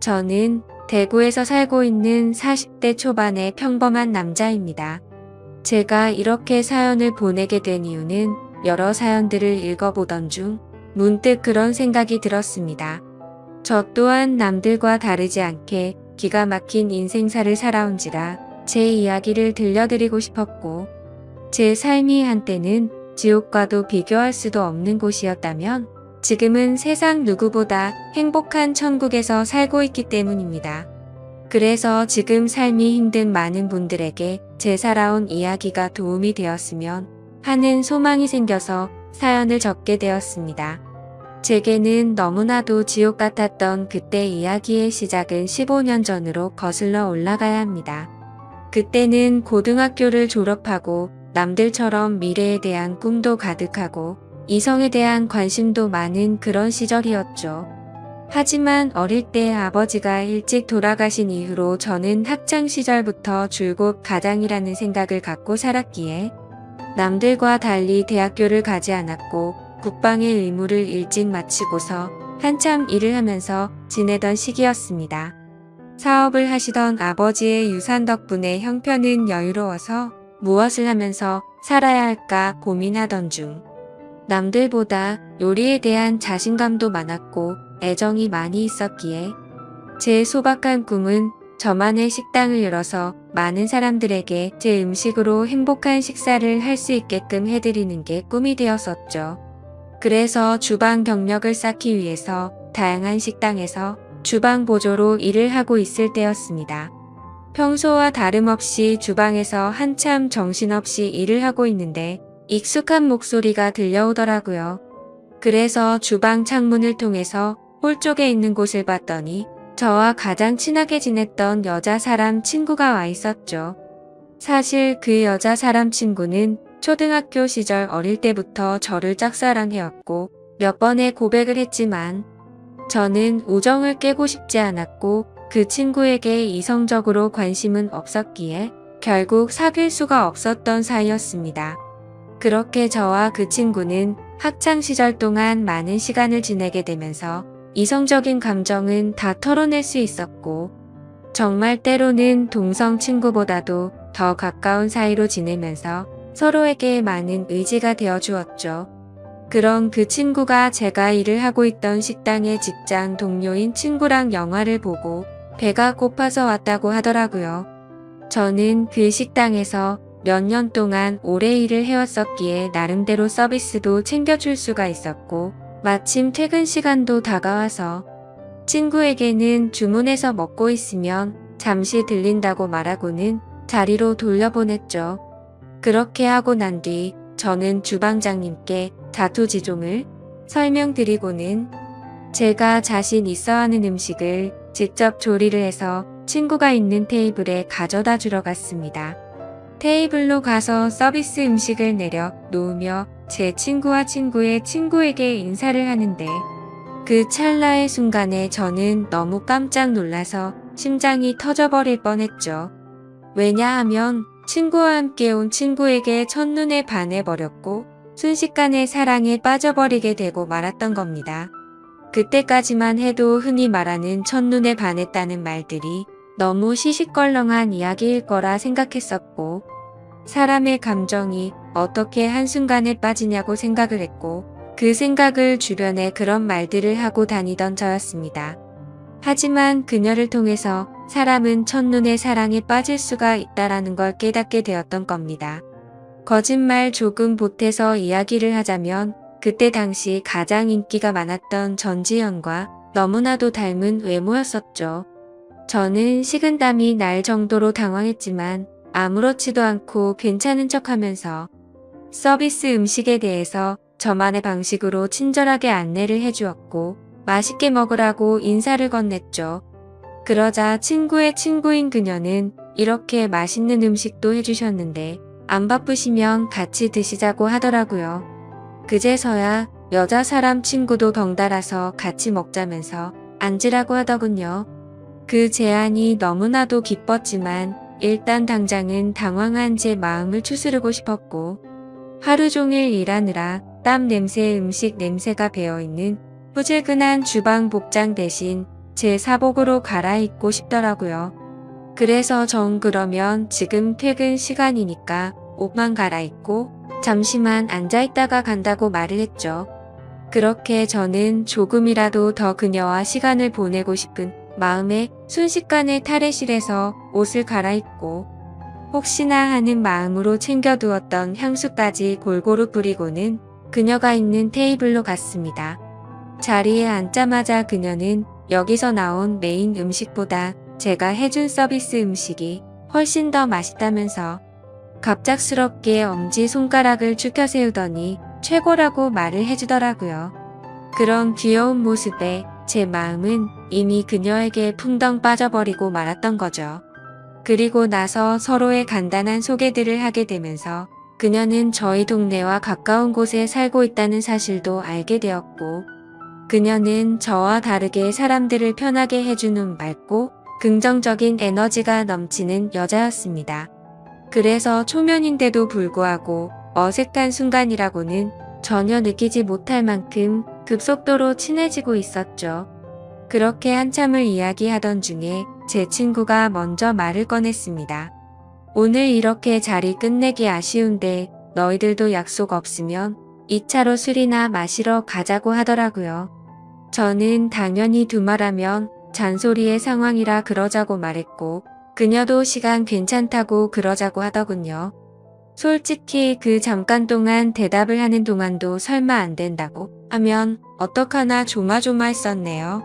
저는 대구에서 살고 있는 40대 초반의 평범한 남자입니다. 제가 이렇게 사연을 보내게 된 이유는 여러 사연들을 읽어보던 중 문득 그런 생각이 들었습니다. 저 또한 남들과 다르지 않게 기가 막힌 인생사를 살아온지라 제 이야기를 들려드리고 싶었고, 제 삶이 한때는 지옥과도 비교할 수도 없는 곳이었다면 지금은 세상 누구보다 행복한 천국에서 살고 있기 때문입니다. 그래서 지금 삶이 힘든 많은 분들에게 제 살아온 이야기가 도움이 되었으면 하는 소망이 생겨서 사연을 적게 되었습니다. 제게는 너무나도 지옥 같았던 그때 이야기의 시작은 15년 전으로 거슬러 올라가야 합니다. 그때는 고등학교를 졸업하고 남들처럼 미래에 대한 꿈도 가득하고 이성에 대한 관심도 많은 그런 시절이었죠. 하지만 어릴 때 아버지가 일찍 돌아가신 이후로 저는 학창 시절부터 줄곧 가장이라는 생각을 갖고 살았기에 남들과 달리 대학교를 가지 않았고 국방의 의무를 일찍 마치고서 한참 일을 하면서 지내던 시기였습니다. 사업을 하시던 아버지의 유산 덕분에 형편은 여유로워서 무엇을 하면서 살아야 할까 고민하던 중 남들보다 요리에 대한 자신감도 많았고 애정이 많이 있었기에 제 소박한 꿈은 저만의 식당을 열어서 많은 사람들에게 제 음식으로 행복한 식사를 할 수 있게끔 해드리는 게 꿈이 되었었죠. 그래서 주방 경력을 쌓기 위해서 다양한 식당에서 주방 보조로 일을 하고 있을 때였습니다. 평소와 다름없이 주방에서 한참 정신없이 일을 하고 있는데 익숙한 목소리가 들려오더라고요. 그래서 주방 창문을 통해서 홀 쪽에 있는 곳을 봤더니 저와 가장 친하게 지냈던 여자 사람 친구가 와 있었죠. 사실 그 여자 사람 친구는 초등학교 시절 어릴 때부터 저를 짝사랑해왔고 몇 번의 고백을 했지만 저는 우정을 깨고 싶지 않았고 그 친구에게 이성적으로 관심은 없었기에 결국 사귈 수가 없었던 사이였습니다. 그렇게 저와 그 친구는 학창 시절 동안 많은 시간을 지내게 되면서 이성적인 감정은 다 털어낼 수 있었고 정말 때로는 동성 친구보다도 더 가까운 사이로 지내면서 서로에게 많은 의지가 되어 주었죠. 그런 그 친구가 제가 일을 하고 있던 식당의 직장 동료인 친구랑 영화를 보고 배가 고파서 왔다고 하더라고요. 저는 그 식당에서 몇 년 동안 오래 일을 해왔었기에 나름대로 서비스도 챙겨줄 수가 있었고 마침 퇴근 시간도 다가와서 친구에게는 주문해서 먹고 있으면 잠시 들린다고 말하고는 자리로 돌려보냈죠. 그렇게 하고 난 뒤 저는 주방장님께 자초지종을 설명드리고는 제가 자신 있어 하는 음식을 직접 조리를 해서 친구가 있는 테이블에 가져다 주러 갔습니다. 테이블로 가서 서비스 음식을 내려 놓으며 제 친구와 친구의 친구에게 인사를 하는데 그 찰나의 순간에 저는 너무 깜짝 놀라서 심장이 터져버릴 뻔했죠. 왜냐하면 친구와 함께 온 친구에게 첫눈에 반해버렸고 순식간에 사랑에 빠져버리게 되고 말았던 겁니다. 그때까지만 해도 흔히 말하는 첫눈에 반했다는 말들이 너무 시시껄렁한 이야기일 거라 생각했었고 사람의 감정이 어떻게 한순간에 빠지냐고 생각을 했고 그 생각을 주변에 그런 말들을 하고 다니던 저였습니다. 하지만 그녀를 통해서 사람은 첫눈에 사랑에 빠질 수가 있다라는 걸 깨닫게 되었던 겁니다. 거짓말 조금 보태서 이야기를 하자면 그때 당시 가장 인기가 많았던 전지현과 너무나도 닮은 외모였었죠. 저는 식은땀이 날 정도로 당황했지만 아무렇지도 않고 괜찮은 척하면서 서비스 음식에 대해서 저만의 방식으로 친절하게 안내를 해주었고 맛있게 먹으라고 인사를 건넸죠. 그러자 친구의 친구인 그녀는 이렇게 맛있는 음식도 해주셨는데 안 바쁘시면 같이 드시자고 하더라고요. 그제서야 여자 사람 친구도 덩달아서 같이 먹자면서 앉으라고 하더군요. 그 제안이 너무나도 기뻤지만 일단 당장은 당황한 제 마음을 추스르고 싶었고 하루 종일 일하느라 땀 냄새에 음식 냄새가 배어있는 후질근한 주방 복장 대신 제 사복으로 갈아입고 싶더라고요. 그래서 전 그러면 지금 퇴근 시간이니까 옷만 갈아입고 잠시만 앉아있다가 간다고 말을 했죠. 그렇게 저는 조금이라도 더 그녀와 시간을 보내고 싶은 마음에 순식간에 탈의실에서 옷을 갈아입고 혹시나 하는 마음으로 챙겨두었던 향수까지 골고루 뿌리고는 그녀가 있는 테이블로 갔습니다. 자리에 앉자마자 그녀는 여기서 나온 메인 음식보다 제가 해준 서비스 음식이 훨씬 더 맛있다면서 갑작스럽게 엄지손가락을 축혀 세우더니 최고라고 말을 해주더라고요. 그런 귀여운 모습에 제 마음은 이미 그녀에게 풍덩 빠져버리고 말았던 거죠. 그리고 나서 서로의 간단한 소개들을 하게 되면서 그녀는 저희 동네와 가까운 곳에 살고 있다는 사실도 알게 되었고, 그녀는 저와 다르게 사람들을 편하게 해주는 맑고 긍정적인 에너지가 넘치는 여자였습니다. 그래서 초면인데도 불구하고 어색한 순간이라고는 전혀 느끼지 못할 만큼 급속도로 친해지고 있었죠. 그렇게 한참을 이야기하던 중에 제 친구가 먼저 말을 꺼냈습니다. 오늘 이렇게 자리 끝내기 아쉬운데 너희들도 약속 없으면 2차로 술이나 마시러 가자고 하더라고요. 저는 당연히 두말하면 잔소리의 상황이라 그러자고 말했고, 그녀도 시간 괜찮다고 그러자고 하더군요. 솔직히 그 잠깐 동안 대답을 하는 동안도 설마 안 된다고 하면 어떡하나 조마조마했었네요.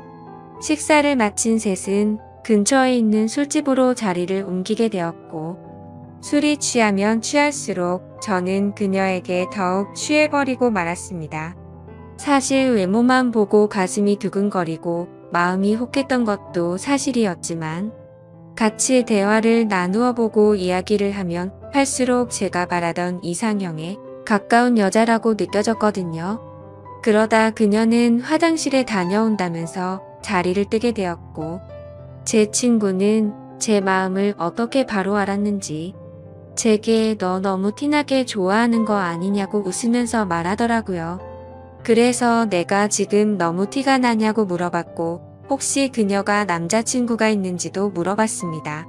식사를 마친 셋은 근처에 있는 술집으로 자리를 옮기게 되었고, 술이 취하면 취할수록 저는 그녀에게 더욱 취해버리고 말았습니다. 사실 외모만 보고 가슴이 두근거리고 마음이 혹했던 것도 사실이었지만, 같이 대화를 나누어 보고 이야기를 하면 할수록 제가 바라던 이상형에 가까운 여자라고 느껴졌거든요. 그러다 그녀는 화장실에 다녀온다면서 자리를 뜨게 되었고, 제 친구는 제 마음을 어떻게 바로 알았는지 제게 너 너무 티나게 좋아하는 거 아니냐고 웃으면서 말하더라고요. 그래서 내가 지금 너무 티가 나냐고 물어봤고, 혹시 그녀가 남자친구가 있는지도 물어봤습니다.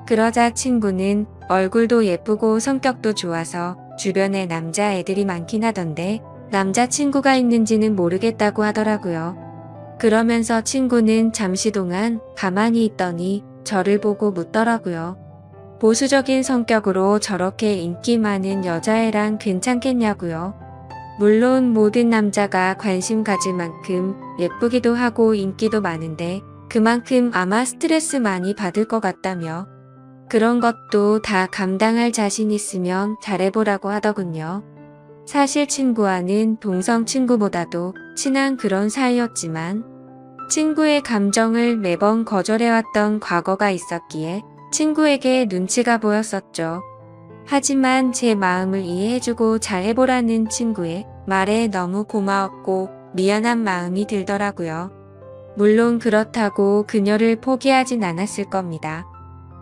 그러자 친구는 얼굴도 예쁘고 성격도 좋아서 주변에 남자애들이 많긴 하던데 남자친구가 있는지는 모르겠다고 하더라고요. 그러면서 친구는 잠시 동안 가만히 있더니 저를 보고 묻더라고요. 보수적인 성격으로 저렇게 인기 많은 여자애랑 괜찮겠냐고요. 물론 모든 남자가 관심 가질 만큼 예쁘기도 하고 인기도 많은데 그만큼 아마 스트레스 많이 받을 것 같다며 그런 것도 다 감당할 자신 있으면 잘해보라고 하더군요. 사실 친구와는 동성 친구보다도 친한 그런 사이였지만 친구의 감정을 매번 거절해왔던 과거가 있었기에 친구에게 눈치가 보였었죠. 하지만 제 마음을 이해해주고 잘해보라는 친구의 말에 너무 고마웠고 미안한 마음이 들더라고요. 물론 그렇다고 그녀를 포기하진 않았을 겁니다.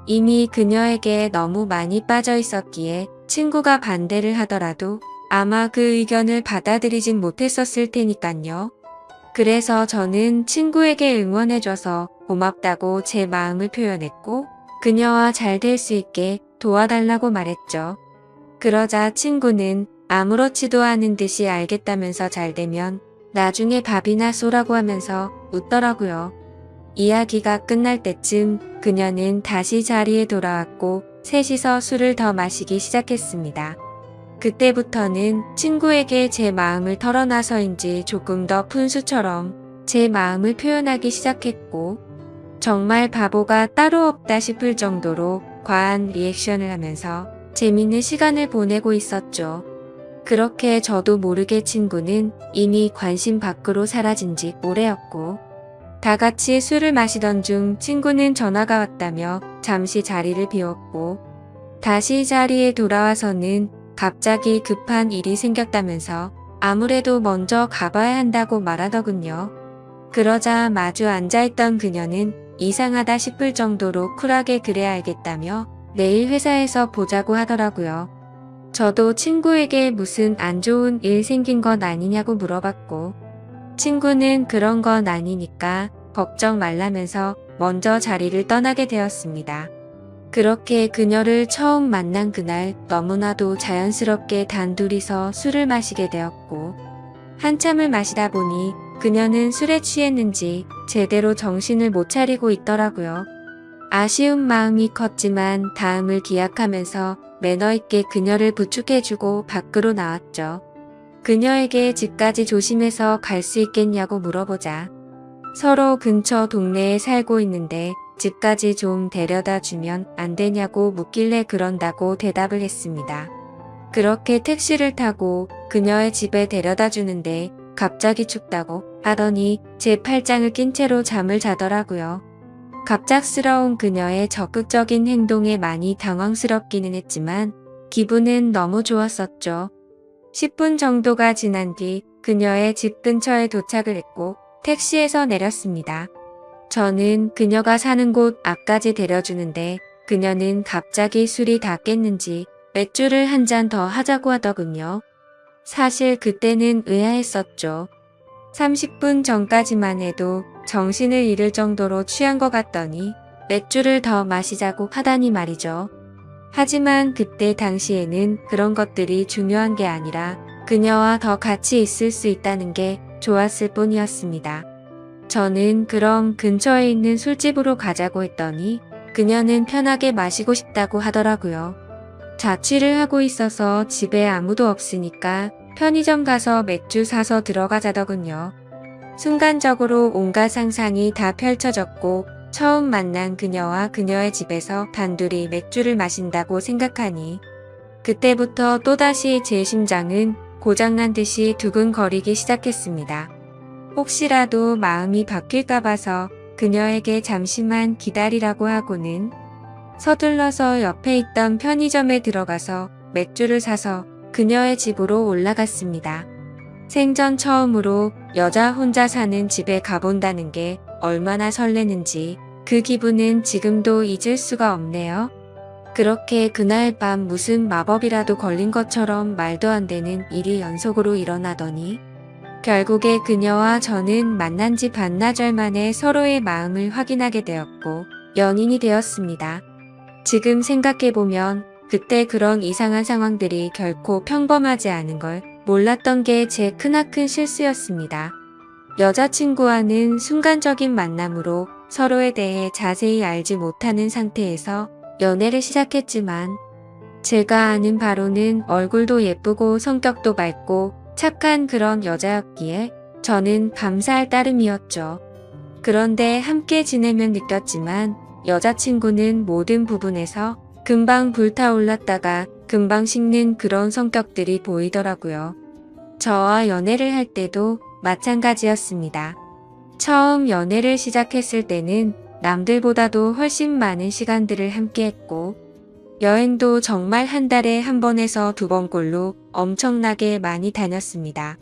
이미 그녀에게 너무 많이 빠져 있었기에 친구가 반대를 하더라도 아마 그 의견을 받아들이진 못했었을 테니깐요. 그래서 저는 친구에게 응원해줘서 고맙다고 제 마음을 표현했고 그녀와 잘 될 수 있게 도와달라고 말했죠. 그러자 친구는 아무렇지도 않은 듯이 알겠다면서 잘 되면 나중에 밥이나 쏘라고 하면서 웃더라고요. 이야기가 끝날 때쯤 그녀는 다시 자리에 돌아왔고 셋이서 술을 더 마시기 시작했습니다. 그때부터는 친구에게 제 마음을 털어놔서인지 조금 더 푼수처럼 제 마음을 표현하기 시작했고 정말 바보가 따로 없다 싶을 정도로 과한 리액션을 하면서 재밌는 시간을 보내고 있었죠. 그렇게 저도 모르게 친구는 이미 관심 밖으로 사라진 지 오래였고 다 같이 술을 마시던 중 친구는 전화가 왔다며 잠시 자리를 비웠고 다시 자리에 돌아와서는 갑자기 급한 일이 생겼다면서 아무래도 먼저 가봐야 한다고 말하더군요. 그러자 마주 앉아있던 그녀는 이상하다 싶을 정도로 쿨하게 그래야 알겠다며 내일 회사에서 보자고 하더라고요. 저도 친구에게 무슨 안 좋은 일 생긴 건 아니냐고 물어봤고 친구는 그런 건 아니니까 걱정 말라면서 먼저 자리를 떠나게 되었습니다. 그렇게 그녀를 처음 만난 그날 너무나도 자연스럽게 단둘이서 술을 마시게 되었고, 한참을 마시다 보니 그녀는 술에 취했는지 제대로 정신을 못 차리고 있더라고요. 아쉬운 마음이 컸지만 다음을 기약하면서 매너 있게 그녀를 부축해주고 밖으로 나왔죠. 그녀에게 집까지 조심해서 갈 수 있겠냐고 물어보자 서로 근처 동네에 살고 있는데 집까지 좀 데려다 주면 안 되냐고 묻길래 그런다고 대답을 했습니다. 그렇게 택시를 타고 그녀의 집에 데려다 주는데 갑자기 춥다고 하더니 제 팔짱을 낀 채로 잠을 자더라고요. 갑작스러운 그녀의 적극적인 행동에 많이 당황스럽기는 했지만 기분은 너무 좋았었죠. 10분 정도가 지난 뒤 그녀의 집 근처에 도착을 했고 택시에서 내렸습니다. 저는 그녀가 사는 곳 앞까지 데려주는데 그녀는 갑자기 술이 다 깼는지 맥주를 한 잔 더 하자고 하더군요. 사실 그때는 의아했었죠. 30분 전까지만 해도 정신을 잃을 정도로 취한 것 같더니 맥주를 더 마시자고 하다니 말이죠. 하지만 그때 당시에는 그런 것들이 중요한 게 아니라 그녀와 더 같이 있을 수 있다는 게 좋았을 뿐이었습니다. 저는 그럼 근처에 있는 술집으로 가자고 했더니 그녀는 편하게 마시고 싶다고 하더라고요. 자취를 하고 있어서 집에 아무도 없으니까 편의점 가서 맥주 사서 들어가자더군요. 순간적으로 온갖 상상이 다 펼쳐졌고 처음 만난 그녀와 그녀의 집에서 단둘이 맥주를 마신다고 생각하니 그때부터 또다시 제 심장은 고장난 듯이 두근거리기 시작했습니다. 혹시라도 마음이 바뀔까 봐서 그녀에게 잠시만 기다리라고 하고는 서둘러서 옆에 있던 편의점에 들어가서 맥주를 사서 그녀의 집으로 올라갔습니다. 생전 처음으로 여자 혼자 사는 집에 가본다는 게 얼마나 설레는지 그 기분은 지금도 잊을 수가 없네요. 그렇게 그날 밤 무슨 마법이라도 걸린 것처럼 말도 안 되는 일이 연속으로 일어나더니 결국에 그녀와 저는 만난 지 반나절 만에 서로의 마음을 확인하게 되었고 연인이 되었습니다. 지금 생각해보면 그때 그런 이상한 상황들이 결코 평범하지 않은 걸 몰랐던 게 제 크나큰 실수였습니다. 여자친구와는 순간적인 만남으로 서로에 대해 자세히 알지 못하는 상태에서 연애를 시작했지만 제가 아는 바로는 얼굴도 예쁘고 성격도 밝고 착한 그런 여자였기에 저는 감사할 따름이었죠. 그런데 함께 지내면 느꼈지만 여자친구는 모든 부분에서 금방 불타올랐다가 금방 식는 그런 성격들이 보이더라고요. 저와 연애를 할 때도 마찬가지였습니다. 처음 연애를 시작했을 때는 남들보다도 훨씬 많은 시간들을 함께 했고 여행도 정말 한 달에 한 번에서 두 번꼴로 엄청나게 많이 다녔습니다.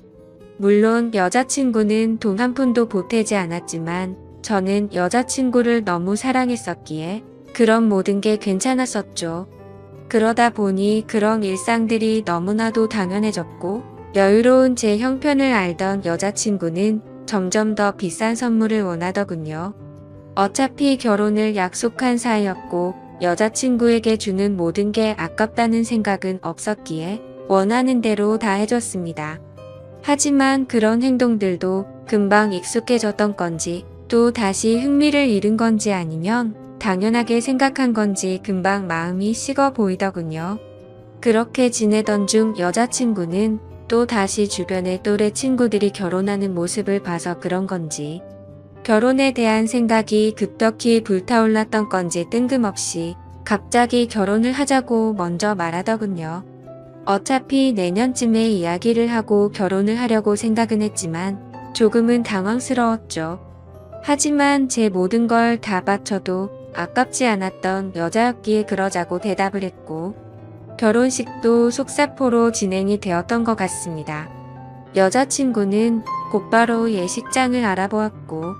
물론 여자친구는 돈 한 푼도 보태지 않았지만 저는 여자친구를 너무 사랑했었기에 그런 모든 게 괜찮았었죠. 그러다 보니 그런 일상들이 너무나도 당연해졌고 여유로운 제 형편을 알던 여자친구는 점점 더 비싼 선물을 원하더군요. 어차피 결혼을 약속한 사이였고 여자친구에게 주는 모든 게 아깝다는 생각은 없었기에 원하는 대로 다 해줬습니다. 하지만 그런 행동들도 금방 익숙해졌던 건지 또 다시 흥미를 잃은 건지 아니면 당연하게 생각한 건지 금방 마음이 식어 보이더군요. 그렇게 지내던 중 여자친구는 또 다시 주변의 또래 친구들이 결혼하는 모습을 봐서 그런 건지 결혼에 대한 생각이 급격히 불타올랐던 건지 뜬금없이 갑자기 결혼을 하자고 먼저 말하더군요. 어차피 내년쯤에 이야기를 하고 결혼을 하려고 생각은 했지만 조금은 당황스러웠죠. 하지만 제 모든 걸 다 바쳐도 아깝지 않았던 여자였기에 그러자고 대답을 했고 결혼식도 속사포로 진행이 되었던 것 같습니다. 여자친구는 곧바로 예식장을 알아보았고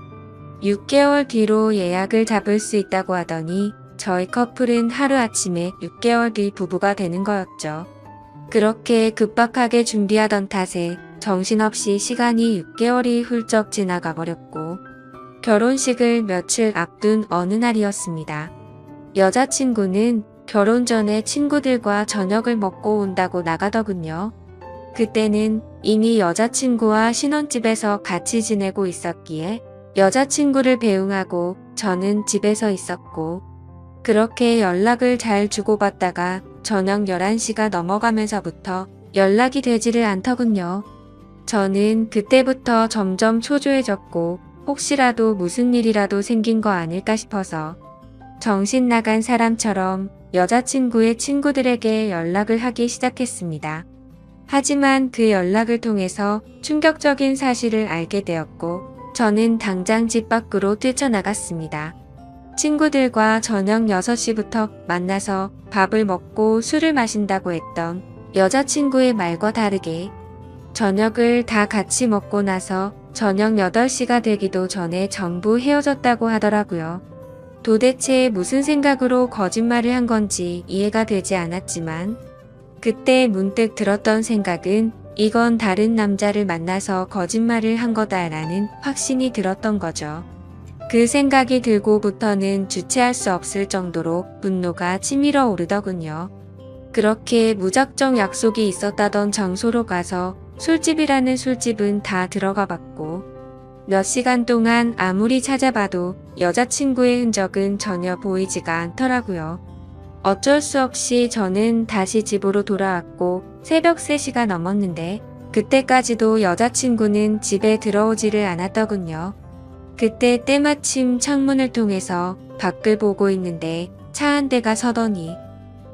6개월 뒤로 예약을 잡을 수 있다고 하더니 저희 커플은 하루아침에 6개월 뒤 부부가 되는 거였죠. 그렇게 급박하게 준비하던 탓에 정신없이 시간이 6개월이 훌쩍 지나가 버렸고 결혼식을 며칠 앞둔 어느 날이었습니다. 여자친구는 결혼 전에 친구들과 저녁을 먹고 온다고 나가더군요. 그때는 이미 여자친구와 신혼집에서 같이 지내고 있었기에 여자친구를 배웅하고 저는 집에서 있었고, 그렇게 연락을 잘 주고받다가 저녁 11시가 넘어가면서부터 연락이 되지를 않더군요. 저는 그때부터 점점 초조해졌고 혹시라도 무슨 일이라도 생긴 거 아닐까 싶어서 정신 나간 사람처럼 여자친구의 친구들에게 연락을 하기 시작했습니다. 하지만 그 연락을 통해서 충격적인 사실을 알게 되었고 저는 당장 집 밖으로 뛰쳐나갔습니다. 친구들과 저녁 6시부터 만나서 밥을 먹고 술을 마신다고 했던 여자친구의 말과 다르게 저녁을 다 같이 먹고 나서 저녁 8시가 되기도 전에 전부 헤어졌다고 하더라고요. 도대체 무슨 생각으로 거짓말을 한 건지 이해가 되지 않았지만 그때 문득 들었던 생각은 이건 다른 남자를 만나서 거짓말을 한 거다라는 확신이 들었던 거죠. 그 생각이 들고부터는 주체할 수 없을 정도로 분노가 치밀어 오르더군요. 그렇게 무작정 약속이 있었다던 장소로 가서 술집이라는 술집은 다 들어가 봤고 몇 시간 동안 아무리 찾아봐도 여자친구의 흔적은 전혀 보이지가 않더라고요. 어쩔 수 없이 저는 다시 집으로 돌아왔고 새벽 3시가 넘었는데 그때까지도 여자친구는 집에 들어오지를 않았더군요. 그때 때마침 창문을 통해서 밖을 보고 있는데 차 한 대가 서더니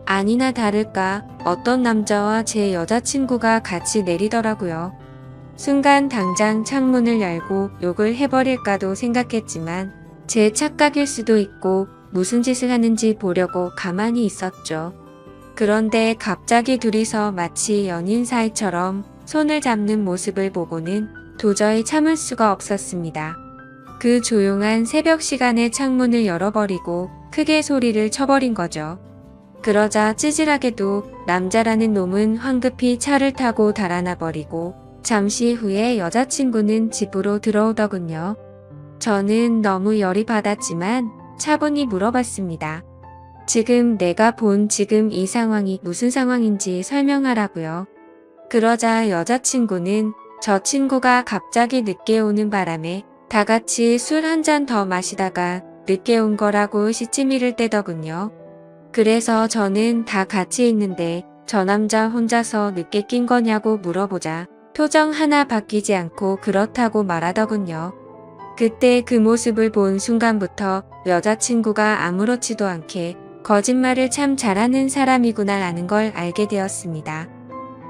아니나 다를까 어떤 남자와 제 여자친구가 같이 내리더라고요. 순간 당장 창문을 열고 욕을 해버릴까도 생각했지만 제 착각일 수도 있고 무슨 짓을 하는지 보려고 가만히 있었죠. 그런데 갑자기 둘이서 마치 연인 사이처럼 손을 잡는 모습을 보고는 도저히 참을 수가 없었습니다. 그 조용한 새벽 시간에 창문을 열어버리고 크게 소리를 쳐버린 거죠. 그러자 찌질하게도 남자라는 놈은 황급히 차를 타고 달아나 버리고 잠시 후에 여자친구는 집으로 들어오더군요. 저는 너무 열이 받았지만 차분히 물어봤습니다. 지금 내가 본 지금 이 상황이 무슨 상황인지 설명하라고요. 그러자 여자친구는 저 친구가 갑자기 늦게 오는 바람에 다 같이 술 한 잔 더 마시다가 늦게 온 거라고 시치미를 떼더군요. 그래서 저는 다 같이 있는데 저 남자 혼자서 늦게 낀 거냐고 물어보자 표정 하나 바뀌지 않고 그렇다고 말하더군요. 그때 그 모습을 본 순간부터 여자친구가 아무렇지도 않게 거짓말을 참 잘하는 사람이구나 라는 걸 알게 되었습니다.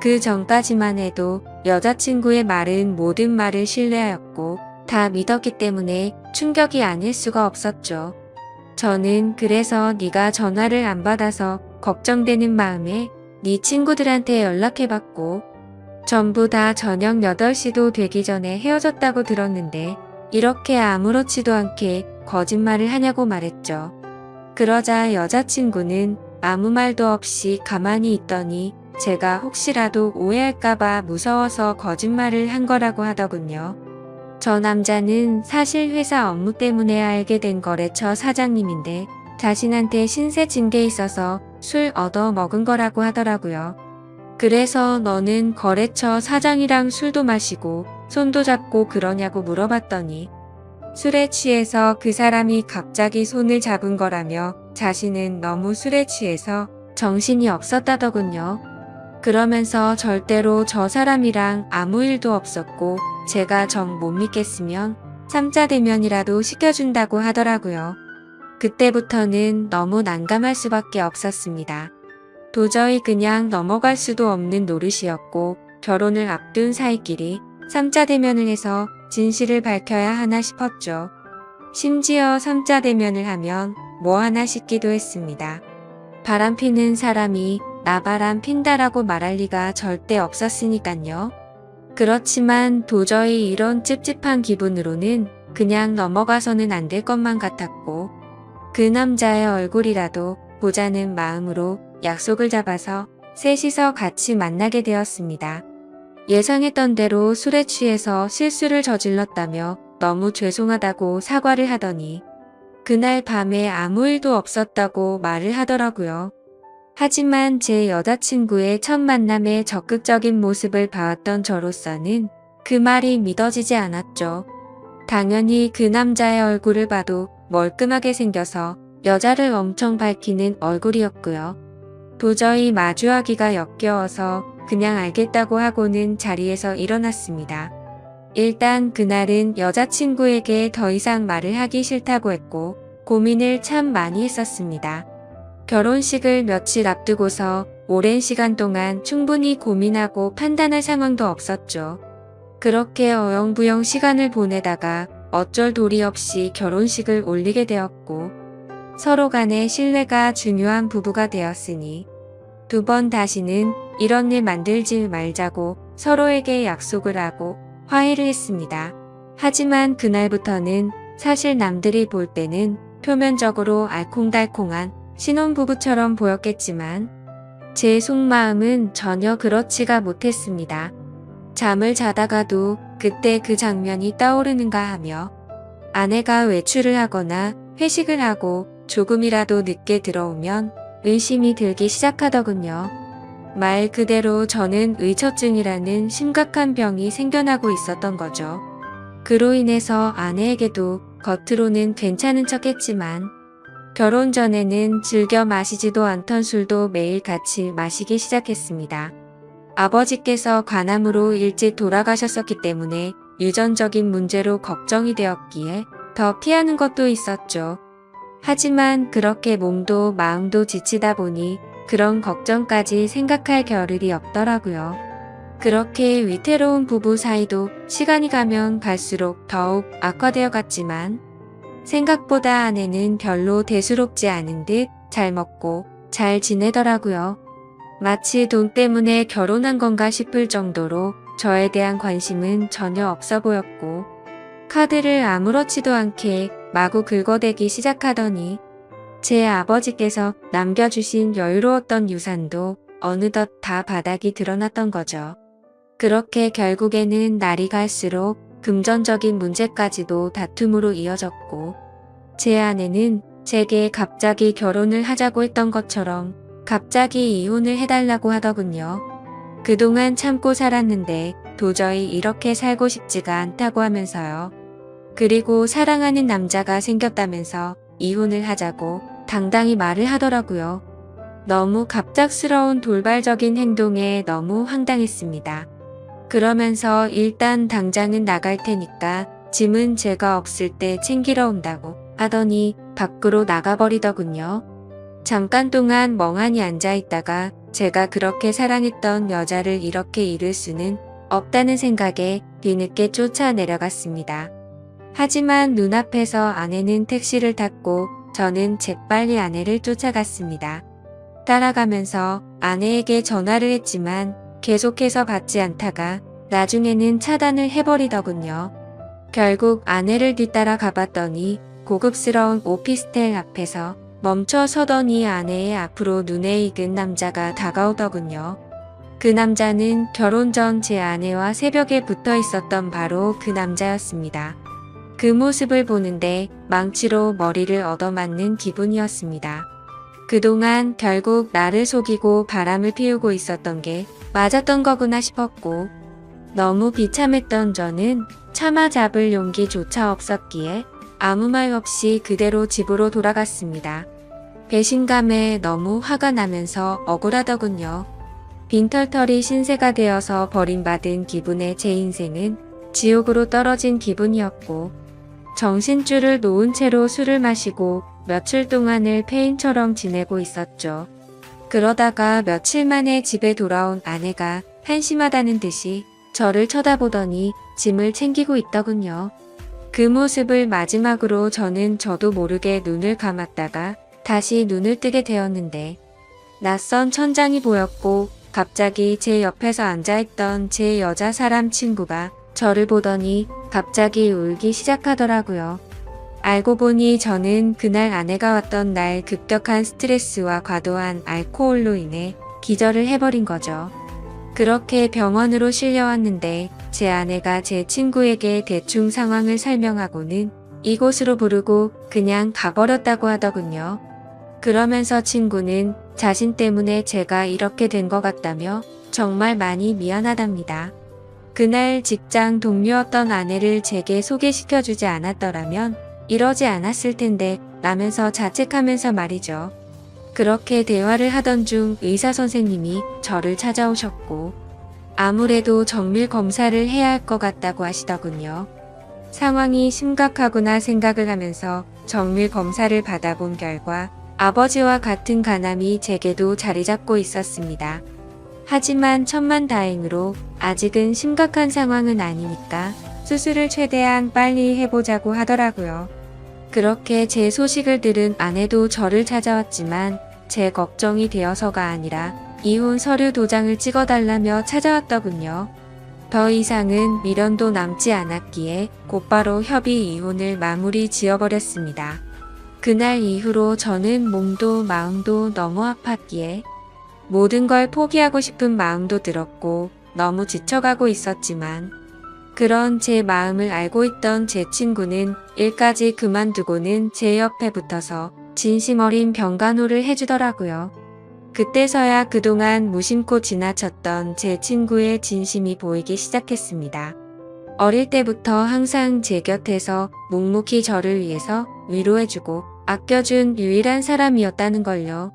그 전까지만 해도 여자친구의 말은 모든 말을 신뢰하였고 다 믿었기 때문에 충격이 아닐 수가 없었죠. 저는 그래서 네가 전화를 안 받아서 걱정되는 마음에 네 친구들한테 연락해봤고 전부 다 저녁 8시도 되기 전에 헤어졌다고 들었는데 이렇게 아무렇지도 않게 거짓말을 하냐고 말했죠. 그러자 여자친구는 아무 말도 없이 가만히 있더니 제가 혹시라도 오해할까봐 무서워서 거짓말을 한 거라고 하더군요. 저 남자는 사실 회사 업무 때문에 알게 된 거래처 사장님인데 자신한테 신세 진 게 있어서 술 얻어 먹은 거라고 하더라고요. 그래서 너는 거래처 사장이랑 술도 마시고 손도 잡고 그러냐고 물어봤더니 술에 취해서 그 사람이 갑자기 손을 잡은 거라며 자신은 너무 술에 취해서 정신이 없었다더군요. 그러면서 절대로 저 사람이랑 아무 일도 없었고 제가 정 못 믿겠으면 3자 대면이라도 시켜준다고 하더라고요. 그때부터는 너무 난감할 수밖에 없었습니다. 도저히 그냥 넘어갈 수도 없는 노릇이었고 결혼을 앞둔 사이끼리 3자 대면을 해서 진실을 밝혀야 하나 싶었죠. 심지어 3자 대면을 하면 뭐 하나 싶기도 했습니다. 바람 피는 사람이 나 바람 핀다라고 말할 리가 절대 없었으니깐요. 그렇지만 도저히 이런 찝찝한 기분으로는 그냥 넘어가서는 안 될 것만 같았고 그 남자의 얼굴이라도 보자는 마음으로 약속을 잡아서 셋이서 같이 만나게 되었습니다. 예상했던 대로 술에 취해서 실수를 저질렀다며 너무 죄송하다고 사과를 하더니 그날 밤에 아무 일도 없었다고 말을 하더라고요. 하지만 제 여자친구의 첫 만남의 적극적인 모습을 봐왔던 저로서는 그 말이 믿어지지 않았죠. 당연히 그 남자의 얼굴을 봐도 멀끔하게 생겨서 여자를 엄청 밝히는 얼굴이었고요. 도저히 마주하기가 역겨워서 그냥 알겠다고 하고는 자리에서 일어났습니다. 일단 그날은 여자친구에게 더 이상 말을 하기 싫다고 했고 고민을 참 많이 했었습니다. 결혼식을 며칠 앞두고서 오랜 시간 동안 충분히 고민하고 판단할 상황도 없었죠. 그렇게 어영부영 시간을 보내다가 어쩔 도리 없이 결혼식을 올리게 되었고 서로 간의 신뢰가 중요한 부부가 되었으니 두 번 다시는 이런 일 만들지 말자고 서로에게 약속을 하고 화해를 했습니다. 하지만 그날부터는 사실 남들이 볼 때는 표면적으로 알콩달콩한 신혼부부처럼 보였겠지만 제 속마음은 전혀 그렇지가 못했습니다. 잠을 자다가도 그때 그 장면이 떠오르는가 하며 아내가 외출을 하거나 회식을 하고 조금이라도 늦게 들어오면 의심이 들기 시작하더군요. 말 그대로 저는 의처증이라는 심각한 병이 생겨나고 있었던 거죠. 그로 인해서 아내에게도 겉으로는 괜찮은 척했지만 결혼 전에는 즐겨 마시지도 않던 술도 매일 같이 마시기 시작했습니다. 아버지께서 간암으로 일찍 돌아가셨었기 때문에 유전적인 문제로 걱정이 되었기에 더 피하는 것도 있었죠. 하지만 그렇게 몸도 마음도 지치다 보니 그런 걱정까지 생각할 겨를이 없더라고요. 그렇게 위태로운 부부 사이도 시간이 가면 갈수록 더욱 악화되어 갔지만 생각보다 아내는 별로 대수롭지 않은 듯 잘 먹고 잘 지내더라고요. 마치 돈 때문에 결혼한 건가 싶을 정도로 저에 대한 관심은 전혀 없어 보였고 카드를 아무렇지도 않게 마구 긁어대기 시작하더니 제 아버지께서 남겨주신 여유로웠던 유산도 어느덧 다 바닥이 드러났던 거죠. 그렇게 결국에는 날이 갈수록 금전적인 문제까지도 다툼으로 이어졌고 제 아내는 제게 갑자기 결혼을 하자고 했던 것처럼 갑자기 이혼을 해달라고 하더군요. 그동안 참고 살았는데 도저히 이렇게 살고 싶지가 않다고 하면서요. 그리고 사랑하는 남자가 생겼다면서 이혼을 하자고 당당히 말을 하더라고요. 너무 갑작스러운 돌발적인 행동에 너무 황당했습니다. 그러면서 일단 당장은 나갈 테니까 짐은 제가 없을 때 챙기러 온다고 하더니 밖으로 나가버리더군요. 잠깐 동안 멍하니 앉아있다가 제가 그렇게 사랑했던 여자를 이렇게 잃을 수는 없다는 생각에 뒤늦게 쫓아 내려갔습니다. 하지만 눈앞에서 아내는 택시를 탔고 저는 재빨리 아내를 쫓아갔습니다. 따라가면서 아내에게 전화를 했지만 계속해서 받지 않다가 나중에는 차단을 해버리더군요. 결국 아내를 뒤따라 가봤더니 고급스러운 오피스텔 앞에서 멈춰 서더니 아내의 앞으로 눈에 익은 남자가 다가오더군요. 그 남자는 결혼 전 제 아내와 새벽에 붙어 있었던 바로 그 남자였습니다. 그 모습을 보는데 망치로 머리를 얻어맞는 기분이었습니다. 그동안 결국 나를 속이고 바람을 피우고 있었던 게 맞았던 거구나 싶었고 너무 비참했던 저는 참아 잡을 용기조차 없었기에 아무 말 없이 그대로 집으로 돌아갔습니다. 배신감에 너무 화가 나면서 억울하더군요. 빈털털이 신세가 되어서 버림받은 기분의 제 인생은 지옥으로 떨어진 기분이었고 정신줄을 놓은 채로 술을 마시고 며칠 동안을 폐인처럼 지내고 있었죠. 그러다가 며칠 만에 집에 돌아온 아내가 한심하다는 듯이 저를 쳐다보더니 짐을 챙기고 있더군요. 그 모습을 마지막으로 저도 모르게 눈을 감았다가 다시 눈을 뜨게 되었는데 낯선 천장이 보였고 갑자기 제 옆에서 앉아있던 제 여자 사람 친구가 저를 보더니 갑자기 울기 시작하더라고요. 알고 보니 저는 그날 아내가 왔던 날 급격한 스트레스와 과도한 알코올로 인해 기절을 해버린 거죠. 그렇게 병원으로 실려왔는데 제 아내가 제 친구에게 대충 상황을 설명하고는 이곳으로 부르고 그냥 가버렸다고 하더군요. 그러면서 친구는 자신 때문에 제가 이렇게 된 것 같다며 정말 많이 미안하답니다. 그날 직장 동료였던 아내를 제게 소개시켜주지 않았더라면 이러지 않았을 텐데 라면서 자책하면서 말이죠. 그렇게 대화를 하던 중 의사 선생님이 저를 찾아오셨고 아무래도 정밀 검사를 해야 할 것 같다고 하시더군요. 상황이 심각하구나 생각을 하면서 정밀 검사를 받아본 결과 아버지와 같은 간암이 제게도 자리 잡고 있었습니다. 하지만 천만다행으로 아직은 심각한 상황은 아니니까 수술을 최대한 빨리 해보자고 하더라고요. 그렇게 제 소식을 들은 아내도 저를 찾아왔지만 제 걱정이 되어서가 아니라 이혼 서류 도장을 찍어달라며 찾아왔더군요. 더 이상은 미련도 남지 않았기에 곧바로 협의 이혼을 마무리 지어버렸습니다. 그날 이후로 저는 몸도 마음도 너무 아팠기에 모든 걸 포기하고 싶은 마음도 들었고 너무 지쳐가고 있었지만 그런 제 마음을 알고 있던 제 친구는 일까지 그만두고는 제 옆에 붙어서 진심 어린 병간호를 해주더라고요. 그때서야 그동안 무심코 지나쳤던 제 친구의 진심이 보이기 시작했습니다. 어릴 때부터 항상 제 곁에서 묵묵히 저를 위해서 위로해주고 아껴준 유일한 사람이었다는 걸요.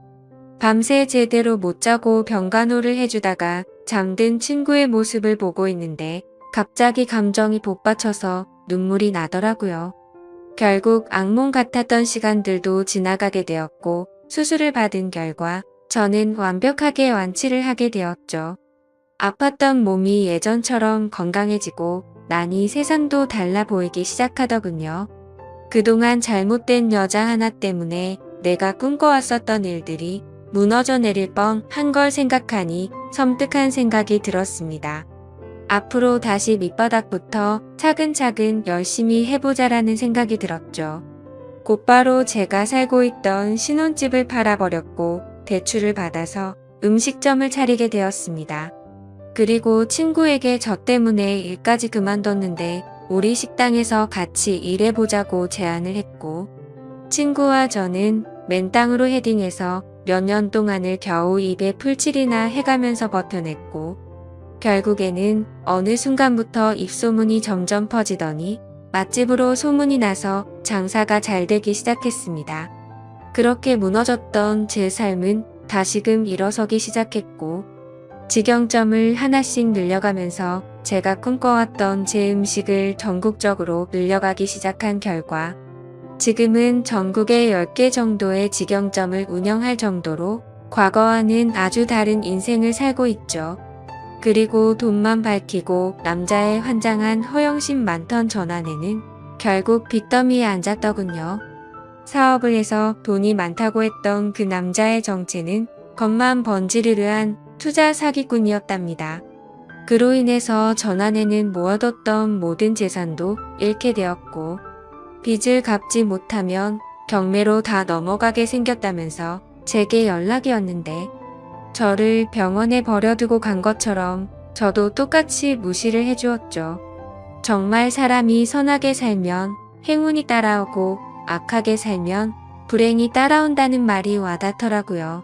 밤새 제대로 못 자고 병간호를 해주다가 잠든 친구의 모습을 보고 있는데 갑자기 감정이 복받쳐서 눈물이 나더라고요. 결국 악몽 같았던 시간들도 지나가게 되었고 수술을 받은 결과 저는 완벽하게 완치를 하게 되었죠. 아팠던 몸이 예전처럼 건강해지고 나니 세상도 달라 보이기 시작하더군요. 그동안 잘못된 여자 하나 때문에 내가 꿈꿔왔었던 일들이 무너져 내릴 뻔한 걸 생각하니 섬뜩한 생각이 들었습니다. 앞으로 다시 밑바닥부터 차근차근 열심히 해보자라는 생각이 들었죠. 곧바로 제가 살고 있던 신혼집을 팔아버렸고 대출을 받아서 음식점을 차리게 되었습니다. 그리고 친구에게 저 때문에 일까지 그만뒀는데 우리 식당에서 같이 일해보자고 제안을 했고 친구와 저는 맨땅으로 헤딩해서 몇 년 동안을 겨우 입에 풀칠이나 해가면서 버텨냈고 결국에는 어느 순간부터 입소문이 점점 퍼지더니 맛집으로 소문이 나서 장사가 잘 되기 시작했습니다. 그렇게 무너졌던 제 삶은 다시금 일어서기 시작했고 직영점을 하나씩 늘려가면서 제가 꿈꿔왔던 제 음식을 전국적으로 늘려가기 시작한 결과 지금은 전국에 10개 정도의 직영점을 운영할 정도로 과거와는 아주 다른 인생을 살고 있죠. 그리고 돈만 밝히고 남자의 환장한 허영심 많던 전 아내는 결국 빚더미에 앉았더군요. 사업을 해서 돈이 많다고 했던 그 남자의 정체는 겉만 번지르르한 투자 사기꾼이었답니다. 그로 인해서 전 아내는 모아뒀던 모든 재산도 잃게 되었고 빚을 갚지 못하면 경매로 다 넘어가게 생겼다면서 제게 연락이 왔는데 저를 병원에 버려두고 간 것처럼 저도 똑같이 무시를 해주었죠. 정말 사람이 선하게 살면 행운이 따라오고 악하게 살면 불행이 따라온다는 말이 와닿더라고요.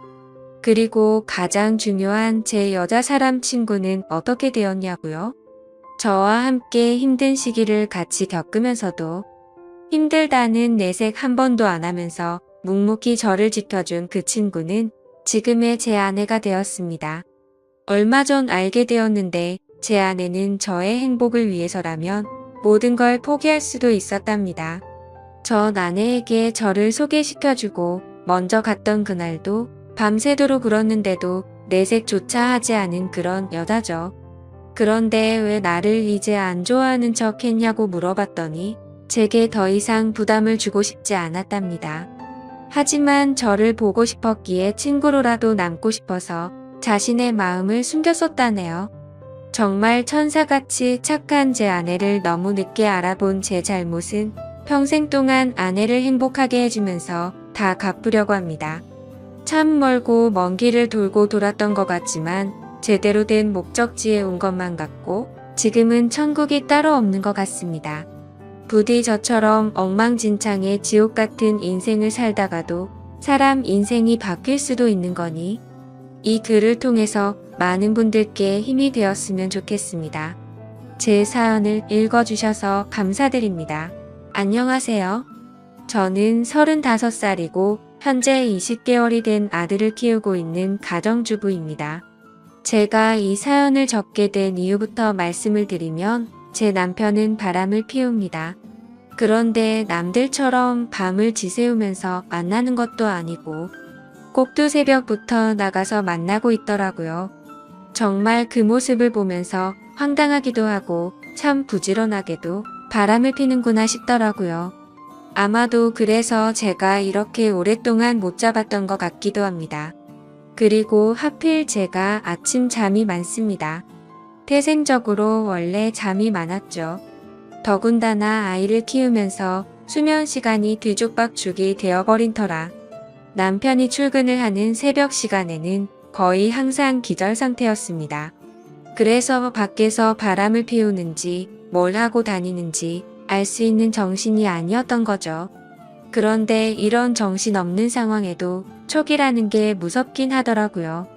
그리고 가장 중요한 제 여자 사람 친구는 어떻게 되었냐고요? 저와 함께 힘든 시기를 같이 겪으면서도 힘들다는 내색 한 번도 안 하면서 묵묵히 저를 지켜준 그 친구는 지금의 제 아내가 되었습니다. 얼마 전 알게 되었는데 제 아내는 저의 행복을 위해서라면 모든 걸 포기할 수도 있었답니다. 전 아내에게 저를 소개시켜주고 먼저 갔던 그날도 밤새도록 울었는데도 내색조차 하지 않은 그런 여자죠. 그런데 왜 나를 이제 안 좋아하는 척 했냐고 물어봤더니 제게 더 이상 부담을 주고 싶지 않았답니다. 하지만 저를 보고 싶었기에 친구로라도 남고 싶어서 자신의 마음을 숨겼었다네요. 정말 천사같이 착한 제 아내를 너무 늦게 알아본 제 잘못은 평생 동안 아내를 행복하게 해주면서 다 갚으려고 합니다. 참 멀고 먼 길을 돌고 돌았던 것 같지만 제대로 된 목적지에 온 것만 같고 지금은 천국이 따로 없는 것 같습니다. 부디 저처럼 엉망진창의 지옥 같은 인생을 살다가도 사람 인생이 바뀔 수도 있는 거니 이 글을 통해서 많은 분들께 힘이 되었으면 좋겠습니다. 제 사연을 읽어주셔서 감사드립니다. 안녕하세요. 저는 35살이고 현재 20개월이 된 아들을 키우고 있는 가정주부입니다. 제가 이 사연을 적게 된 이유부터 말씀을 드리면 제 남편은 바람을 피웁니다. 그런데 남들처럼 밤을 지새우면서 만나는 것도 아니고 꼭두 새벽부터 나가서 만나고 있더라고요. 정말 그 모습을 보면서 황당하기도 하고 참 부지런하게도 바람을 피는구나 싶더라고요. 아마도 그래서 제가 이렇게 오랫동안 못 잡았던 것 같기도 합니다. 그리고 하필 제가 아침 잠이 많습니다. 태생적으로 원래 잠이 많았죠. 더군다나 아이를 키우면서 수면 시간이 뒤죽박죽이 되어버린 터라 남편이 출근을 하는 새벽 시간에는 거의 항상 기절 상태였습니다. 그래서 밖에서 바람을 피우는지 뭘 하고 다니는지 알 수 있는 정신이 아니었던 거죠. 그런데 이런 정신없는 상황에도 촉이라는 게 무섭긴 하더라고요.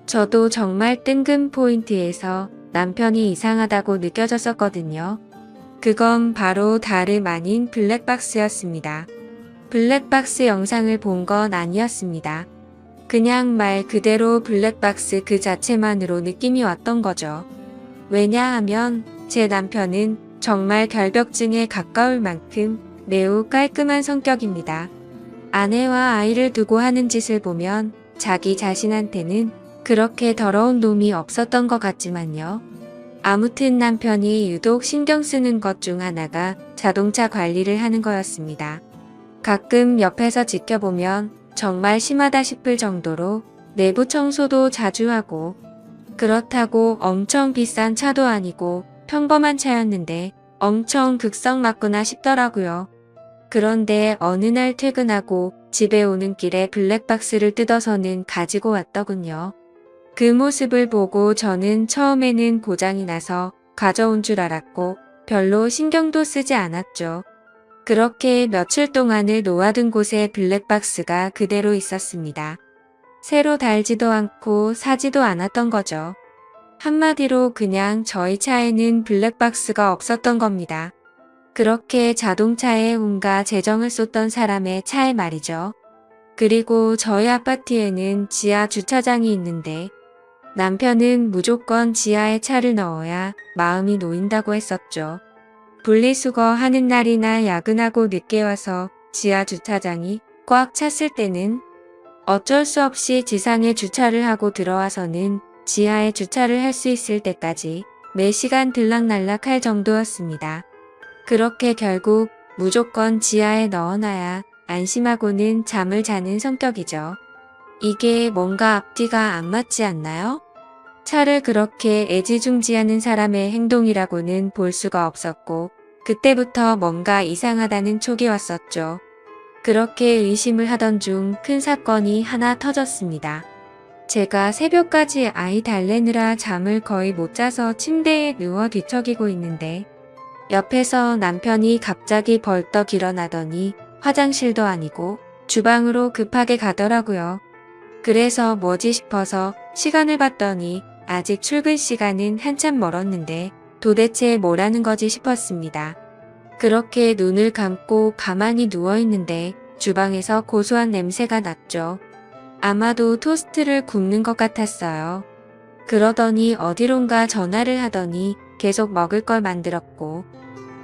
저도 정말 뜬금 포인트에서 남편이 이상하다고 느껴졌었거든요. 그건 바로 다름 아닌 블랙박스였습니다. 블랙박스 영상을 본 건 아니었습니다. 그냥 말 그대로 블랙박스 그 자체만으로 느낌이 왔던 거죠. 왜냐하면 제 남편은 정말 결벽증에 가까울 만큼 매우 깔끔한 성격입니다. 아내와 아이를 두고 하는 짓을 보면 자기 자신한테는 그렇게 더러운 놈이 없었던 것 같지만요. 아무튼 남편이 유독 신경 쓰는 것 중 하나가 자동차 관리를 하는 거였습니다. 가끔 옆에서 지켜보면 정말 심하다 싶을 정도로 내부 청소도 자주 하고 그렇다고 엄청 비싼 차도 아니고 평범한 차였는데 엄청 극성 맞구나 싶더라고요. 그런데 어느 날 퇴근하고 집에 오는 길에 블랙박스를 뜯어서는 가지고 왔더군요. 그 모습을 보고 저는 처음에는 고장이 나서 가져온 줄 알았고 별로 신경도 쓰지 않았죠. 그렇게 며칠 동안을 놓아둔 곳에 블랙박스가 그대로 있었습니다. 새로 달지도 않고 사지도 않았던 거죠. 한마디로 그냥 저희 차에는 블랙박스가 없었던 겁니다. 그렇게 자동차에 온갖 재정을 쏟던 사람의 차에 말이죠. 그리고 저희 아파트에는 지하 주차장이 있는데 남편은 무조건 지하에 차를 넣어야 마음이 놓인다고 했었죠. 분리수거 하는 날이나 야근하고 늦게 와서 지하 주차장이 꽉 찼을 때는 어쩔 수 없이 지상에 주차를 하고 들어와서는 지하에 주차를 할 수 있을 때까지 매 시간 들락날락 할 정도였습니다. 그렇게 결국 무조건 지하에 넣어놔야 안심하고는 잠을 자는 성격이죠. 이게 뭔가 앞뒤가 안 맞지 않나요? 차를 그렇게 애지중지하는 사람의 행동이라고는 볼 수가 없었고 그때부터 뭔가 이상하다는 촉이 왔었죠. 그렇게 의심을 하던 중 큰 사건이 하나 터졌습니다. 제가 새벽까지 아이 달래느라 잠을 거의 못 자서 침대에 누워 뒤척이고 있는데 옆에서 남편이 갑자기 벌떡 일어나더니 화장실도 아니고 주방으로 급하게 가더라고요. 그래서 뭐지 싶어서 시간을 봤더니 아직 출근 시간은 한참 멀었는데 도대체 뭐라는 거지 싶었습니다. 그렇게 눈을 감고 가만히 누워있는데 주방에서 고소한 냄새가 났죠. 아마도 토스트를 굽는 것 같았어요. 그러더니 어디론가 전화를 하더니 계속 먹을 걸 만들었고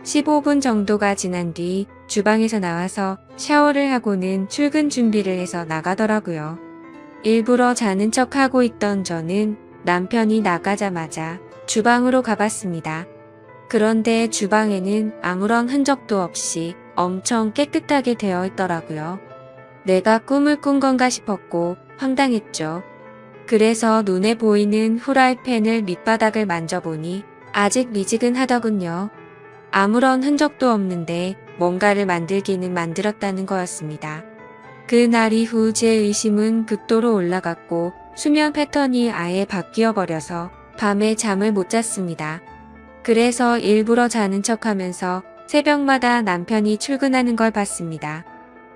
15분 정도가 지난 뒤 주방에서 나와서 샤워를 하고는 출근 준비를 해서 나가더라고요. 일부러 자는 척하고 있던 저는 남편이 나가자마자 주방으로 가봤습니다. 그런데 주방에는 아무런 흔적도 없이 엄청 깨끗하게 되어 있더라고요. 내가 꿈을 꾼 건가 싶었고 황당했죠. 그래서 눈에 보이는 후라이팬을 밑바닥을 만져보니 아직 미지근하더군요. 아무런 흔적도 없는데 뭔가를 만들기는 만들었다는 거였습니다. 그날 이후 제 의심은 극도로 올라갔고 수면 패턴이 아예 바뀌어 버려서 밤에 잠을 못 잤습니다. 그래서 일부러 자는 척하면서 새벽마다 남편이 출근하는 걸 봤습니다.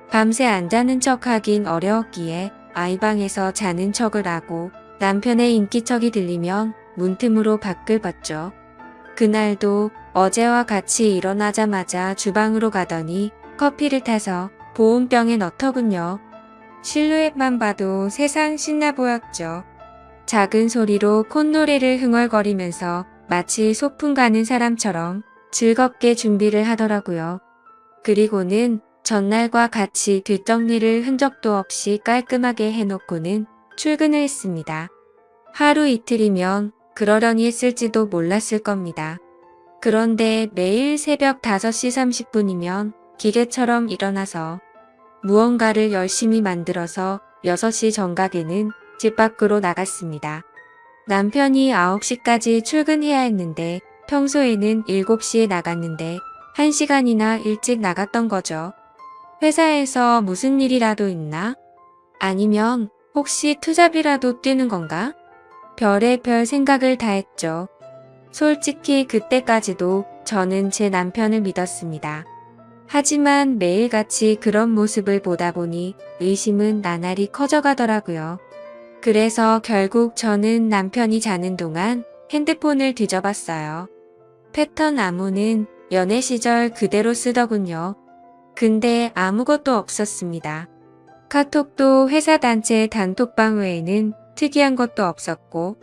밤새 안 자는 척하긴 어려웠기에 아이방에서 자는 척을 하고 남편의 인기척이 들리면 문틈으로 밖을 봤죠. 그날도 어제와 같이 일어나자마자 주방으로 가더니 커피를 타서 보온병에 넣더군요. 실루엣만 봐도 세상 신나 보였죠. 작은 소리로 콧노래를 흥얼거리면서 마치 소풍 가는 사람처럼 즐겁게 준비를 하더라고요. 그리고는 전날과 같이 뒷정리를 흔적도 없이 깔끔하게 해놓고는 출근을 했습니다. 하루 이틀이면 그러려니 했을지도 몰랐을 겁니다. 그런데 매일 새벽 5시 30분이면 기계처럼 일어나서 무언가를 열심히 만들어서 6시 정각에는 집 밖으로 나갔습니다. 남편이 9시까지 출근해야 했는데 평소에는 7시에 나갔는데 1시간이나 일찍 나갔던 거죠. 회사에서 무슨 일이라도 있나? 아니면 혹시 투잡이라도 뛰는 건가? 별의별 생각을 다 했죠. 솔직히 그때까지도 저는 제 남편을 믿었습니다. 하지만 매일같이 그런 모습을 보다 보니 의심은 나날이 커져가더라고요. 그래서 결국 저는 남편이 자는 동안 핸드폰을 뒤져봤어요. 패턴 암호는 연애 시절 그대로 쓰더군요. 근데 아무것도 없었습니다. 카톡도 회사 단체 단톡방 외에는 특이한 것도 없었고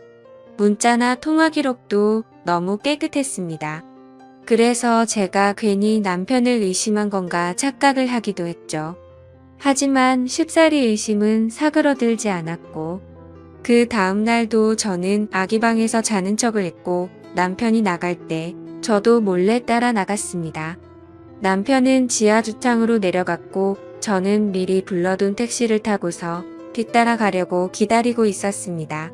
문자나 통화 기록도 너무 깨끗했습니다. 그래서 제가 괜히 남편을 의심한 건가 착각을 하기도 했죠. 하지만 쉽사리 의심은 사그러들지 않았고 그 다음날도 저는 아기 방에서 자는 척을 했고 남편이 나갈 때 저도 몰래 따라 나갔습니다. 남편은 지하 주차장으로 내려갔고 저는 미리 불러둔 택시를 타고서 뒤따라 가려고 기다리고 있었습니다.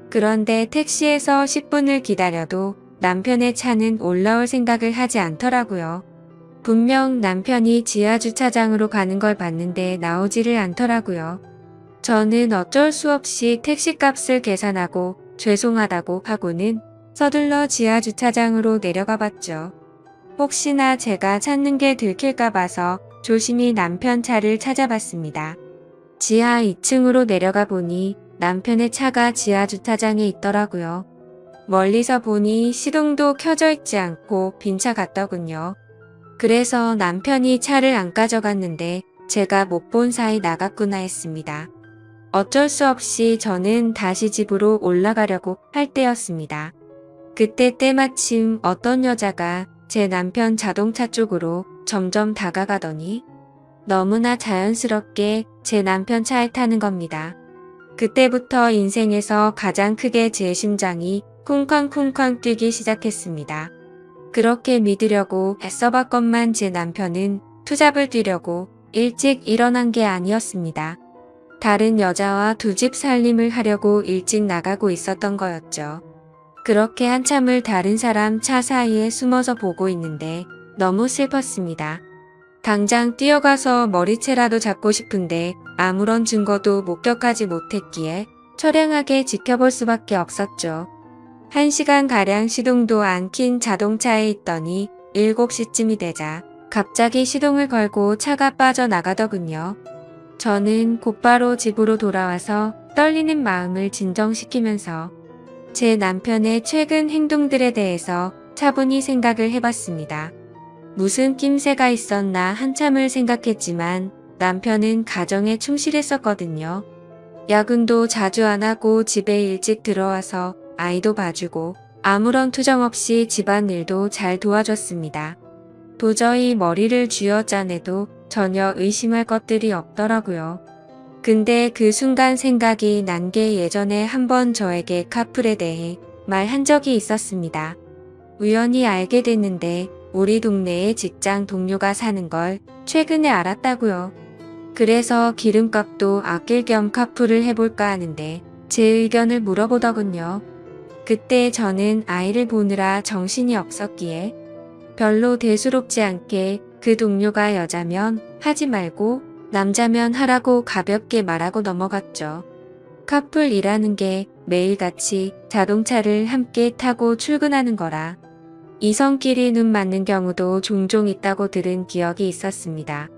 그런데 택시에서 10분을 기다려도 남편의 차는 올라올 생각을 하지 않더라고요. 분명 남편이 지하 주차장으로 가는 걸 봤는데 나오지를 않더라고요. 저는 어쩔 수 없이 택시값을 계산하고 죄송하다고 하고는 서둘러 지하 주차장으로 내려가 봤죠. 혹시나 제가 찾는 게 들킬까 봐서 조심히 남편 차를 찾아봤습니다. 지하 2층으로 내려가 보니 남편의 차가 지하 주차장에 있더라고요. 멀리서 보니 시동도 켜져 있지 않고 빈 차 같더군요. 그래서 남편이 차를 안 가져갔는데 제가 못 본 사이 나갔구나 했습니다. 어쩔 수 없이 저는 다시 집으로 올라가려고 할 때였습니다. 그때 때마침 어떤 여자가 제 남편 자동차 쪽으로 점점 다가가더니 너무나 자연스럽게 제 남편 차에 타는 겁니다. 그때부터 인생에서 가장 크게 제 심장이 쿵쾅쿵쾅 뛰기 시작했습니다. 그렇게 믿으려고 애써봤건만 제 남편은 투잡을 뛰려고 일찍 일어난 게 아니었습니다. 다른 여자와 두 집 살림을 하려고 일찍 나가고 있었던 거였죠. 그렇게 한참을 다른 사람 차 사이에 숨어서 보고 있는데 너무 슬펐습니다. 당장 뛰어가서 머리채라도 잡고 싶은데 아무런 증거도 목격하지 못했기에 처량하게 지켜볼 수밖에 없었죠. 1시간가량 시동도 안 킨 자동차에 있더니 7시쯤이 되자 갑자기 시동을 걸고 차가 빠져나가더군요. 저는 곧바로 집으로 돌아와서 떨리는 마음을 진정시키면서 제 남편의 최근 행동들에 대해서 차분히 생각을 해봤습니다. 무슨 낌새가 있었나 한참을 생각했지만 남편은 가정에 충실했었거든요. 야근도 자주 안 하고 집에 일찍 들어와서 아이도 봐주고 아무런 투정 없이 집안일도 잘 도와줬습니다. 도저히 머리를 쥐어짜내도 전혀 의심할 것들이 없더라고요. 근데 그 순간 생각이 난 게 예전에 한번 저에게 카풀에 대해 말한 적이 있었습니다. 우연히 알게 됐는데 우리 동네에 직장 동료가 사는 걸 최근에 알았다고요. 그래서 기름값도 아낄 겸 카풀을 해볼까 하는데 제 의견을 물어보더군요. 그때 저는 아이를 보느라 정신이 없었기에 별로 대수롭지 않게 그 동료가 여자면 하지 말고 남자면 하라고 가볍게 말하고 넘어갔죠. 카풀이라는 게 매일같이 자동차를 함께 타고 출근하는 거라 이성끼리 눈 맞는 경우도 종종 있다고 들은 기억이 있었습니다.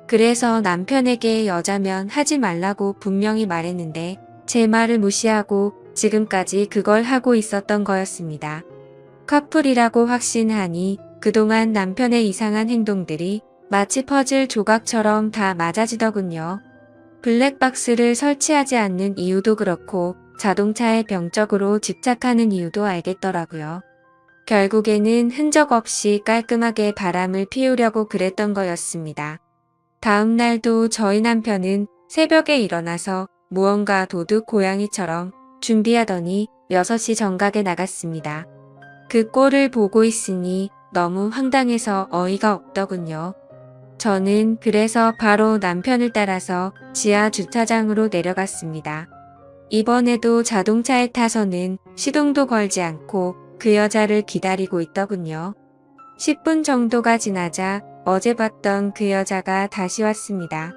그래서 남편에게 여자면 하지 말라고 분명히 말했는데 제 말을 무시하고 지금까지 그걸 하고 있었던 거였습니다. 커플이라고 확신하니 그동안 남편의 이상한 행동들이 마치 퍼즐 조각처럼 다 맞아지더군요. 블랙박스를 설치하지 않는 이유도 그렇고 자동차에 병적으로 집착하는 이유도 알겠더라고요. 결국에는 흔적 없이 깔끔하게 바람을 피우려고 그랬던 거였습니다. 다음 날도 저희 남편은 새벽에 일어나서 무언가 도둑 고양이처럼 준비하더니 6시 정각에 나갔습니다. 그 꼴을 보고 있으니 너무 황당해서 어이가 없더군요. 저는 그래서 바로 남편을 따라서 지하 주차장으로 내려갔습니다. 이번에도 자동차에 타서는 시동도 걸지 않고 그 여자를 기다리고 있더군요. 10분 정도가 지나자 어제 봤던 그 여자가 다시 왔습니다.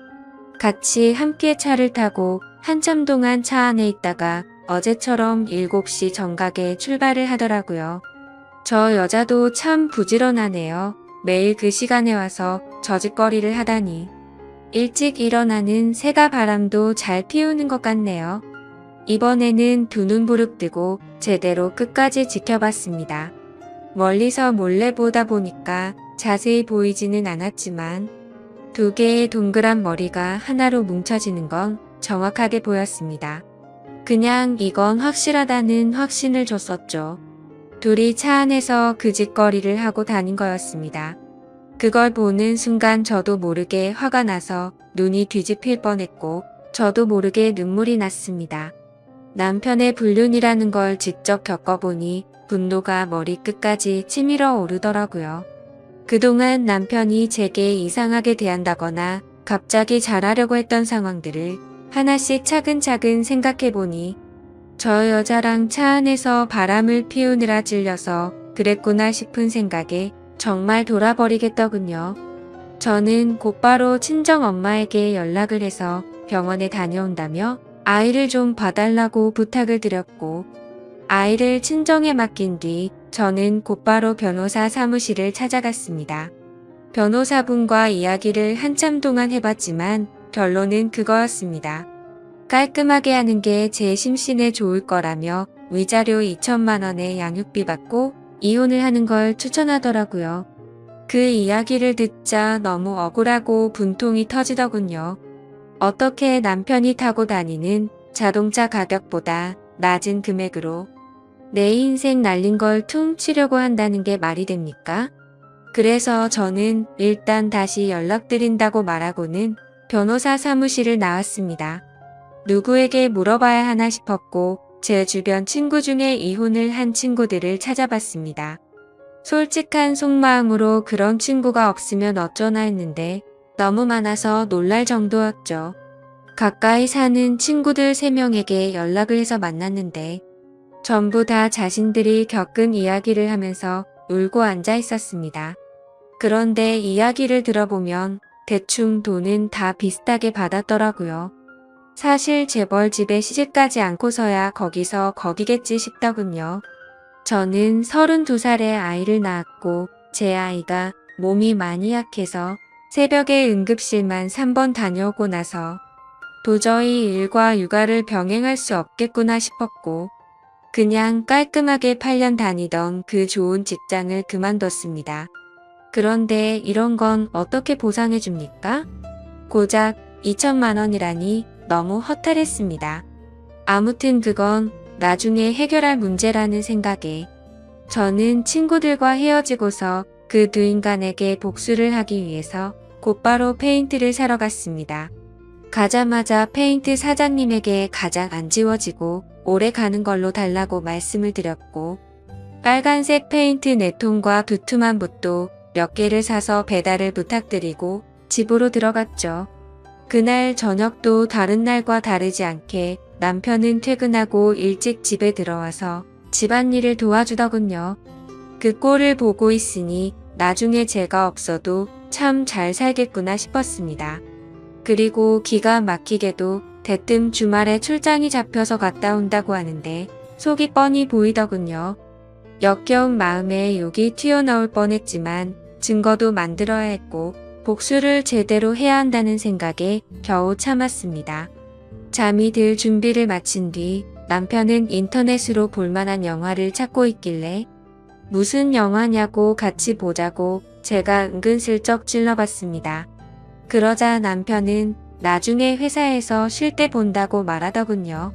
같이 함께 차를 타고 한참 동안 차 안에 있다가 어제처럼 7시 정각에 출발을 하더라고요. 저 여자도 참 부지런하네요. 매일 그 시간에 와서 저짓거리를 하다니. 일찍 일어나는 새가 바람도 잘 피우는 것 같네요. 이번에는 두 눈 부릅뜨고 제대로 끝까지 지켜봤습니다. 멀리서 몰래 보다 보니까 자세히 보이지는 않았지만 두 개의 동그란 머리가 하나로 뭉쳐지는 건 정확하게 보였습니다. 그냥 이건 확실하다는 확신을 줬었죠. 둘이 차 안에서 그 짓거리를 하고 다닌 거였습니다. 그걸 보는 순간 저도 모르게 화가 나서 눈이 뒤집힐 뻔했고 저도 모르게 눈물이 났습니다. 남편의 불륜이라는 걸 직접 겪어보니 분노가 머리끝까지 치밀어 오르더라고요. 그동안 남편이 제게 이상하게 대한다거나 갑자기 잘하려고 했던 상황들을 하나씩 차근차근 생각해보니 저 여자랑 차 안에서 바람을 피우느라 찔려서 그랬구나 싶은 생각에 정말 돌아버리겠더군요. 저는 곧바로 친정엄마에게 연락을 해서 병원에 다녀온다며 아이를 좀 봐달라고 부탁을 드렸고 아이를 친정에 맡긴 뒤 저는 곧바로 변호사 사무실을 찾아갔습니다. 변호사분과 이야기를 한참 동안 해봤지만 결론은 그거였습니다. 깔끔하게 하는 게 제 심신에 좋을 거라며 위자료 2천만 원의 양육비 받고 이혼을 하는 걸 추천하더라고요. 그 이야기를 듣자 너무 억울하고 분통이 터지더군요. 어떻게 남편이 타고 다니는 자동차 가격보다 낮은 금액으로 내 인생 날린 걸 퉁치려고 한다는 게 말이 됩니까? 그래서 저는 일단 다시 연락드린다고 말하고는 변호사 사무실을 나왔습니다. 누구에게 물어봐야 하나 싶었고 제 주변 친구 중에 이혼을 한 친구들을 찾아봤습니다. 솔직한 속마음으로 그런 친구가 없으면 어쩌나 했는데 너무 많아서 놀랄 정도였죠. 가까이 사는 친구들 3명에게 연락을 해서 만났는데 전부 다 자신들이 겪은 이야기를 하면서 울고 앉아 있었습니다. 그런데 이야기를 들어보면 대충 돈은 다 비슷하게 받았더라고요. 사실 재벌집에 시집가지 않고서야 거기서 거기겠지 싶더군요. 저는 32살에 아이를 낳았고 제 아이가 몸이 많이 약해서 새벽에 응급실만 3번 다녀오고 나서 도저히 일과 육아를 병행할 수 없겠구나 싶었고 그냥 깔끔하게 8년 다니던 그 좋은 직장을 그만뒀습니다. 그런데 이런 건 어떻게 보상해 줍니까? 고작 2천만 원이라니 너무 허탈했습니다. 아무튼 그건 나중에 해결할 문제라는 생각에 저는 친구들과 헤어지고서 그 두 인간에게 복수를 하기 위해서 곧바로 페인트를 사러 갔습니다. 가자마자 페인트 사장님에게 가장 안 지워지고 오래 가는 걸로 달라고 말씀을 드렸고 빨간색 페인트 4통과 두툼한 붓도 몇 개를 사서 배달을 부탁드리고 집으로 들어갔죠. 그날 저녁도 다른 날과 다르지 않게 남편은 퇴근하고 일찍 집에 들어와서 집안일을 도와주더군요. 그 꼴을 보고 있으니 나중에 제가 없어도 참 잘 살겠구나 싶었습니다. 그리고 기가 막히게도 대뜸 주말에 출장이 잡혀서 갔다 온다고 하는데 속이 뻔히 보이더군요. 역겨운 마음에 욕이 튀어나올 뻔했지만 증거도 만들어야 했고 복수를 제대로 해야 한다는 생각에 겨우 참았습니다. 잠이 들 준비를 마친 뒤 남편은 인터넷으로 볼만한 영화를 찾고 있길래 무슨 영화냐고 같이 보자고 제가 은근슬쩍 찔러봤습니다. 그러자 남편은 나중에 회사에서 쉴 때 본다고 말하더군요.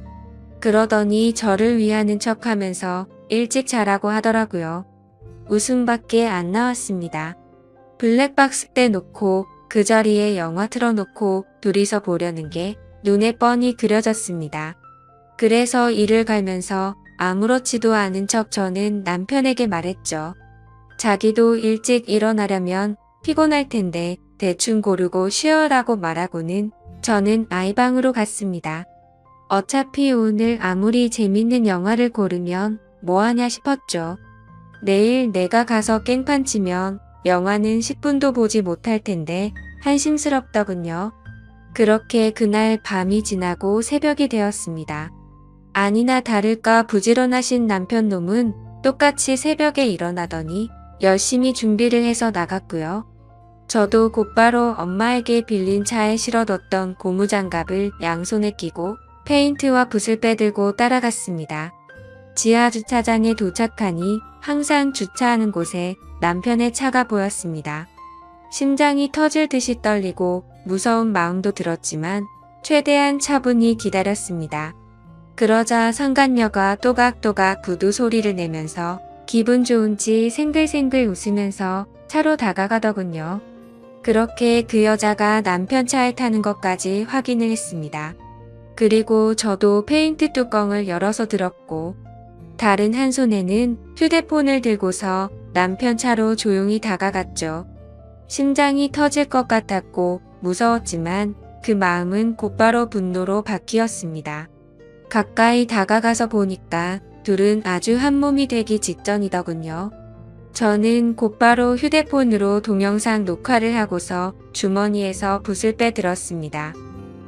그러더니 저를 위하는 척하면서 일찍 자라고 하더라고요. 웃음밖에 안 나왔습니다. 블랙박스 떼놓고 그 자리에 영화 틀어놓고 둘이서 보려는 게 눈에 뻔히 그려졌습니다. 그래서 이를 갈면서 아무렇지도 않은 척 저는 남편에게 말했죠. 자기도 일찍 일어나려면 피곤할 텐데 대충 고르고 쉬어라고 말하고는 저는 아이방으로 갔습니다. 어차피 오늘 아무리 재밌는 영화를 고르면 뭐하냐 싶었죠. 내일 내가 가서 깽판 치면 영화는 10분도 보지 못할 텐데 한심스럽더군요. 그렇게 그날 밤이 지나고 새벽이 되었습니다. 아니나 다를까 부지런하신 남편 놈은 똑같이 새벽에 일어나더니 열심히 준비를 해서 나갔고요. 저도 곧바로 엄마에게 빌린 차에 실어뒀던 고무장갑을 양손에 끼고 페인트와 붓을 빼들고 따라갔습니다. 지하 주차장에 도착하니 항상 주차하는 곳에 남편의 차가 보였습니다. 심장이 터질 듯이 떨리고 무서운 마음도 들었지만 최대한 차분히 기다렸습니다. 그러자 상간녀가 또각또각 구두 소리를 내면서 기분 좋은지 생글생글 웃으면서 차로 다가가더군요. 그렇게 그 여자가 남편 차에 타는 것까지 확인을 했습니다. 그리고 저도 페인트 뚜껑을 열어서 들었고 다른 한 손에는 휴대폰을 들고서 남편 차로 조용히 다가갔죠. 심장이 터질 것 같았고 무서웠지만 그 마음은 곧바로 분노로 바뀌었습니다. 가까이 다가가서 보니까 둘은 아주 한 몸이 되기 직전이더군요. 저는 곧바로 휴대폰으로 동영상 녹화를 하고서 주머니에서 붓을 빼들었습니다.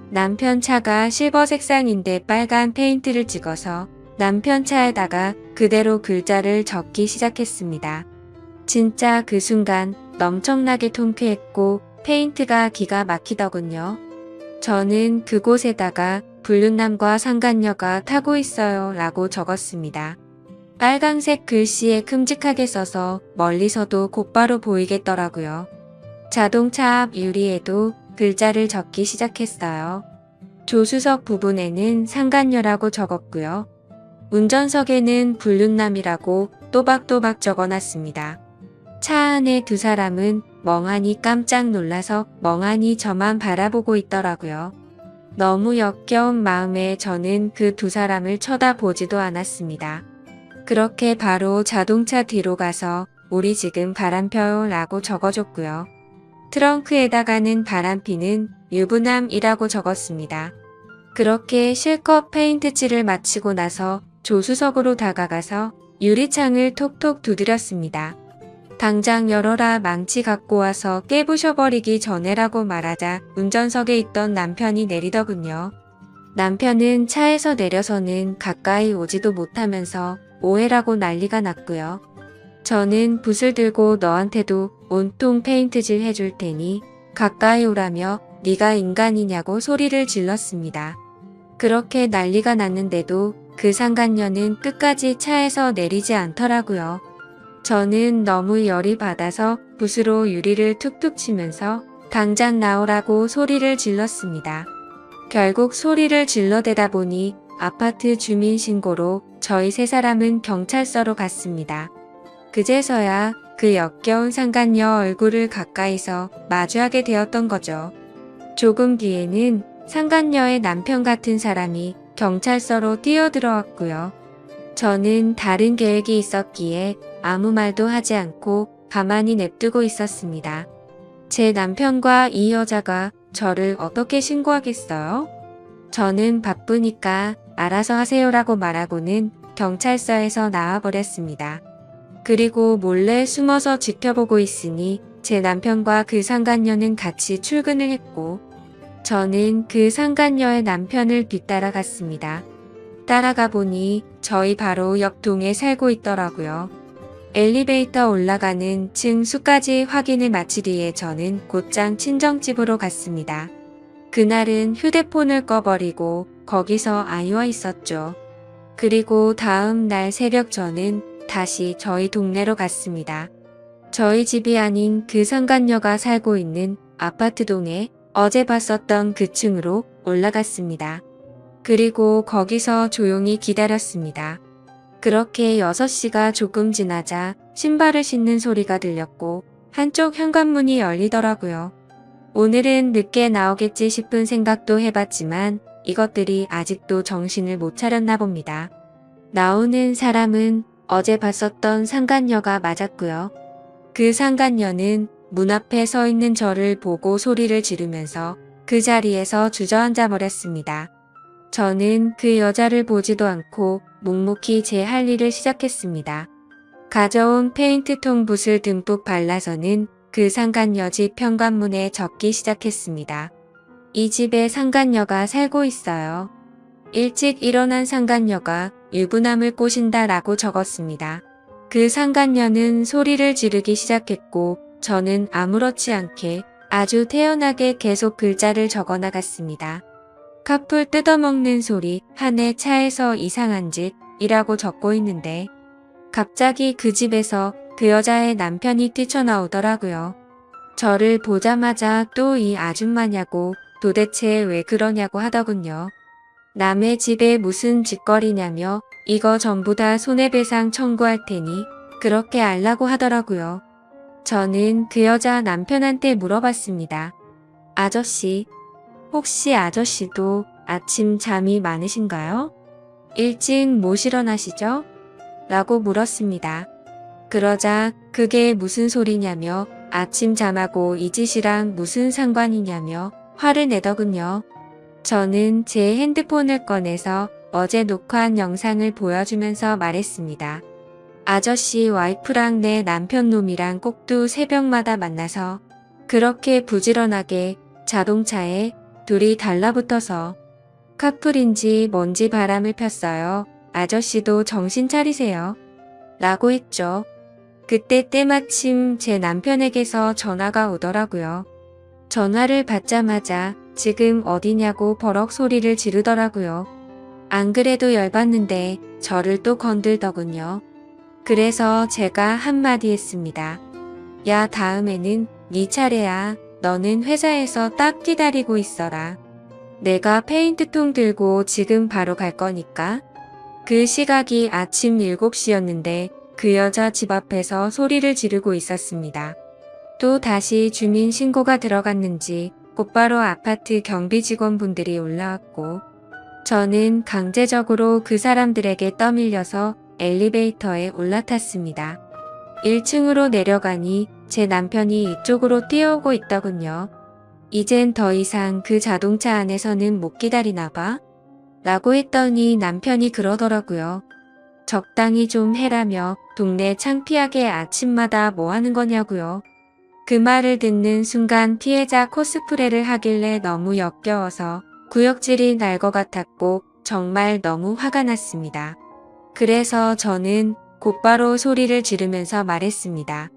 남편 차가 실버 색상인데 빨간 페인트를 찍어서 남편 차에다가 그대로 글자를 적기 시작했습니다. 진짜 그 순간 엄청나게 통쾌했고 페인트가 기가 막히더군요. 저는 그곳에다가 불륜남과 상간녀가 타고 있어요 라고 적었습니다. 빨강색 글씨에 큼직하게 써서 멀리서도 곧바로 보이겠더라고요. 자동차 앞 유리에도 글자를 적기 시작했어요. 조수석 부분에는 상간녀라고 적었고요. 운전석에는 불륜남이라고 또박또박 적어놨습니다. 차 안에 두 사람은 멍하니 깜짝 놀라서 멍하니 저만 바라보고 있더라고요. 너무 역겨운 마음에 저는 그 두 사람을 쳐다보지도 않았습니다. 그렇게 바로 자동차 뒤로 가서 우리 지금 바람 펴요 라고 적어줬고요. 트렁크에다가는 바람피는 유부남이라고 적었습니다. 그렇게 실컷 페인트칠을 마치고 나서 조수석으로 다가가서 유리창을 톡톡 두드렸습니다. 당장 열어라 망치 갖고 와서 깨부셔버리기 전에라고 말하자 운전석에 있던 남편이 내리더군요. 남편은 차에서 내려서는 가까이 오지도 못하면서 오해라고 난리가 났고요. 저는 붓을 들고 너한테도 온통 페인트질 해줄 테니 가까이 오라며 네가 인간이냐고 소리를 질렀습니다. 그렇게 난리가 났는데도 그 상간녀는 끝까지 차에서 내리지 않더라고요. 저는 너무 열이 받아서 붓으로 유리를 툭툭 치면서 당장 나오라고 소리를 질렀습니다. 결국 소리를 질러대다 보니 아파트 주민 신고로 저희 세 사람은 경찰서로 갔습니다. 그제서야 그 역겨운 상간녀 얼굴을 가까이서 마주하게 되었던 거죠. 조금 뒤에는 상간녀의 남편 같은 사람이 경찰서로 뛰어들어왔고요. 저는 다른 계획이 있었기에 아무 말도 하지 않고 가만히 냅두고 있었습니다. 제 남편과 이 여자가 저를 어떻게 신고하겠어요? 저는 바쁘니까 알아서 하세요라고 말하고는 경찰서에서 나와버렸습니다. 그리고 몰래 숨어서 지켜보고 있으니 제 남편과 그 상간녀는 같이 출근을 했고 저는 그 상간녀의 남편을 뒤따라 갔습니다. 따라가 보니 저희 바로 옆 동에 살고 있더라고요. 엘리베이터 올라가는 층수까지 확인을 마친 뒤에 저는 곧장 친정집으로 갔습니다. 그날은 휴대폰을 꺼버리고 거기서 아이와 있었죠. 그리고 다음 날 새벽 저는 다시 저희 동네로 갔습니다. 저희 집이 아닌 그 상간녀가 살고 있는 아파트 동에 어제 봤었던 그 층으로 올라갔습니다. 그리고 거기서 조용히 기다렸습니다. 그렇게 6시가 조금 지나자 신발을 신는 소리가 들렸고 한쪽 현관문이 열리더라고요. 오늘은 늦게 나오겠지 싶은 생각도 해봤지만 이것들이 아직도 정신을 못 차렸나 봅니다. 나오는 사람은 어제 봤었던 상간녀가 맞았고요. 그 상간녀는 문 앞에 서 있는 저를 보고 소리를 지르면서 그 자리에서 주저앉아 버렸습니다. 저는 그 여자를 보지도 않고 묵묵히 제 할 일을 시작했습니다. 가져온 페인트통 붓을 듬뿍 발라서는 그 상간녀 집 현관문에 적기 시작했습니다. 이 집에 상간녀가 살고 있어요. 일찍 일어난 상간녀가 유부남을 꼬신다 라고 적었습니다. 그 상간녀는 소리를 지르기 시작했고 저는 아무렇지 않게 아주 태연하게 계속 글자를 적어 나갔습니다. 카풀 뜯어먹는 소리, 한해 차에서 이상한 짓 이라고 적고 있는데 갑자기 그 집에서 그 여자의 남편이 뛰쳐나오더라고요. 저를 보자마자 또 이 아줌마냐고 도대체 왜 그러냐고 하더군요. 남의 집에 무슨 짓거리냐며 이거 전부 다 손해배상 청구할 테니 그렇게 알라고 하더라고요. 저는 그 여자 남편한테 물어봤습니다. 아저씨, 혹시 아저씨도 아침 잠이 많으신가요? 일찍 못 일어나시죠? 라고 물었습니다. 그러자 그게 무슨 소리냐며 아침 잠하고 이 짓이랑 무슨 상관이냐며 화를 내더군요. 저는 제 핸드폰을 꺼내서 어제 녹화한 영상을 보여주면서 말했습니다. 아저씨 와이프랑 내 남편 놈이랑 꼭두 새벽마다 만나서 그렇게 부지런하게 자동차에 둘이 달라붙어서 카풀인지 뭔지 바람을 폈어요. 아저씨도 정신 차리세요. 라고 했죠. 그때 때마침 제 남편에게서 전화가 오더라고요. 전화를 받자마자 지금 어디냐고 버럭 소리를 지르더라고요. 안 그래도 열받는데 저를 또 건들더군요. 그래서 제가 한마디 했습니다. 야, 다음에는 네 차례야. 너는 회사에서 딱 기다리고 있어라. 내가 페인트통 들고 지금 바로 갈 거니까. 그 시각이 아침 7시였는데 그 여자 집 앞에서 소리를 지르고 있었습니다. 또 다시 주민 신고가 들어갔는지 곧바로 아파트 경비 직원분들이 올라왔고 저는 강제적으로 그 사람들에게 떠밀려서 엘리베이터에 올라탔습니다. 1층으로 내려가니 제 남편이 이쪽으로 뛰어오고 있더군요. 이젠 더 이상 그 자동차 안에서는 못 기다리나 봐? 라고 했더니 남편이 그러더라고요. 적당히 좀 해라며 동네 창피하게 아침마다 뭐 하는 거냐고요. 그 말을 듣는 순간 피해자 코스프레를 하길래 너무 역겨워서 구역질이 날 것 같았고 정말 너무 화가 났습니다. 그래서 저는 곧바로 소리를 지르면서 말했습니다.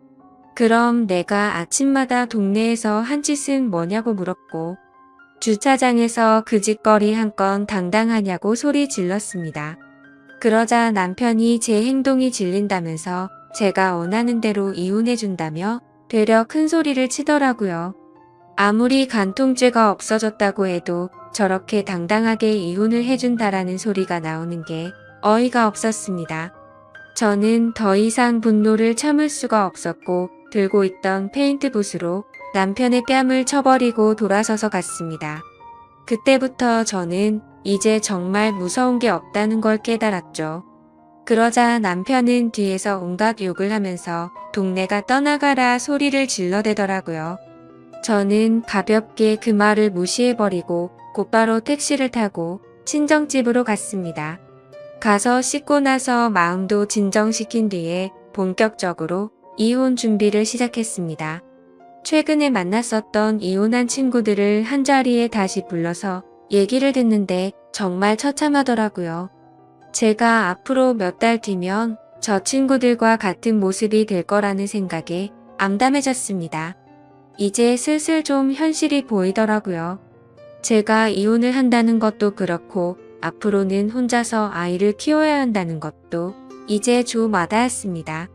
그럼 내가 아침마다 동네에서 한 짓은 뭐냐고 물었고 주차장에서 그 짓거리 한 건 당당하냐고 소리 질렀습니다. 그러자 남편이 제 행동이 질린다면서 제가 원하는 대로 이혼해준다며 되려 큰 소리를 치더라고요. 아무리 간통죄가 없어졌다고 해도 저렇게 당당하게 이혼을 해준다라는 소리가 나오는 게 어이가 없었습니다. 저는 더 이상 분노를 참을 수가 없었고 들고 있던 페인트붓으로 남편의 뺨을 쳐버리고 돌아서서 갔습니다. 그때부터 저는 이제 정말 무서운 게 없다는 걸 깨달았죠. 그러자 남편은 뒤에서 온갖 욕을 하면서 동네가 떠나가라 소리를 질러대더라고요. 저는 가볍게 그 말을 무시해버리고 곧바로 택시를 타고 친정집으로 갔습니다. 가서 씻고 나서 마음도 진정시킨 뒤에 본격적으로 이혼 준비를 시작했습니다. 최근에 만났었던 이혼한 친구들을 한자리에 다시 불러서 얘기를 듣는데 정말 처참하더라고요. 제가 앞으로 몇 달 뒤면 저 친구들과 같은 모습이 될 거라는 생각에 암담해졌습니다. 이제 슬슬 좀 현실이 보이더라고요. 제가 이혼을 한다는 것도 그렇고 앞으로는 혼자서 아이를 키워야 한다는 것도 이제 좀 와닿았습니다.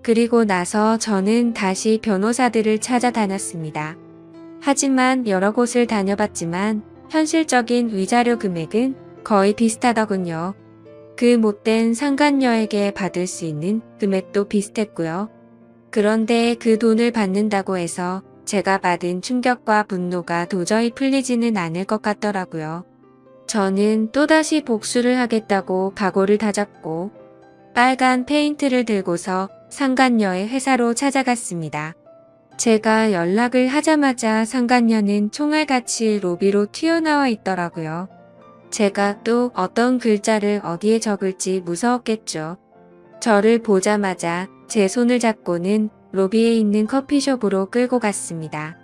그리고 나서 저는 다시 변호사들을 찾아다녔습니다. 하지만 여러 곳을 다녀봤지만 현실적인 위자료 금액은 거의 비슷하더군요. 그 못된 상간녀에게 받을 수 있는 금액도 비슷했고요. 그런데 그 돈을 받는다고 해서 제가 받은 충격과 분노가 도저히 풀리지는 않을 것 같더라고요. 저는 또다시 복수를 하겠다고 각오를 다졌고 빨간 페인트를 들고서 상간녀의 회사로 찾아갔습니다. 제가 연락을 하자마자 상간녀는 총알같이 로비로 튀어나와 있더라고요. 제가 또 어떤 글자를 어디에 적을지 무서웠겠죠. 저를 보자마자 제 손을 잡고는 로비에 있는 커피숍으로 끌고 갔습니다.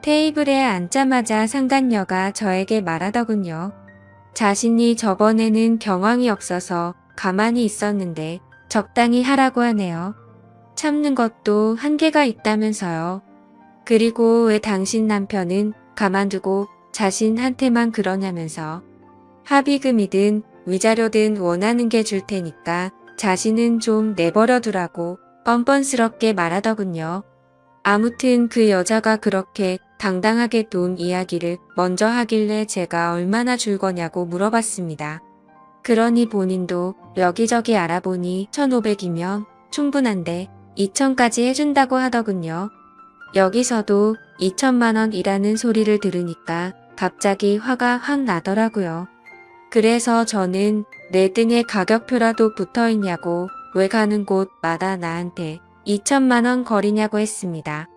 테이블에 앉자마자 상간녀가 저에게 말하더군요. 자신이 저번에는 경황이 없어서 가만히 있었는데 적당히 하라고 하네요. 참는 것도 한계가 있다면서요. 그리고 왜 당신 남편은 가만두고 자신한테만 그러냐면서 합의금이든 위자료든 원하는 게 줄 테니까 자신은 좀 내버려 두라고 뻔뻔스럽게 말하더군요. 아무튼 그 여자가 그렇게 당당하게 돈 이야기를 먼저 하길래 제가 얼마나 줄 거냐고 물어봤습니다. 그러니 본인도 여기저기 알아보니 1,500이면 충분한데 2,000까지 해준다고 하더군요. 여기서도 2천만 원이라는 소리를 들으니까 갑자기 화가 확 나더라고요. 그래서 저는 내 등에 가격표라도 붙어있냐고 왜 가는 곳마다 나한테 2천만 원 거리냐고 했습니다.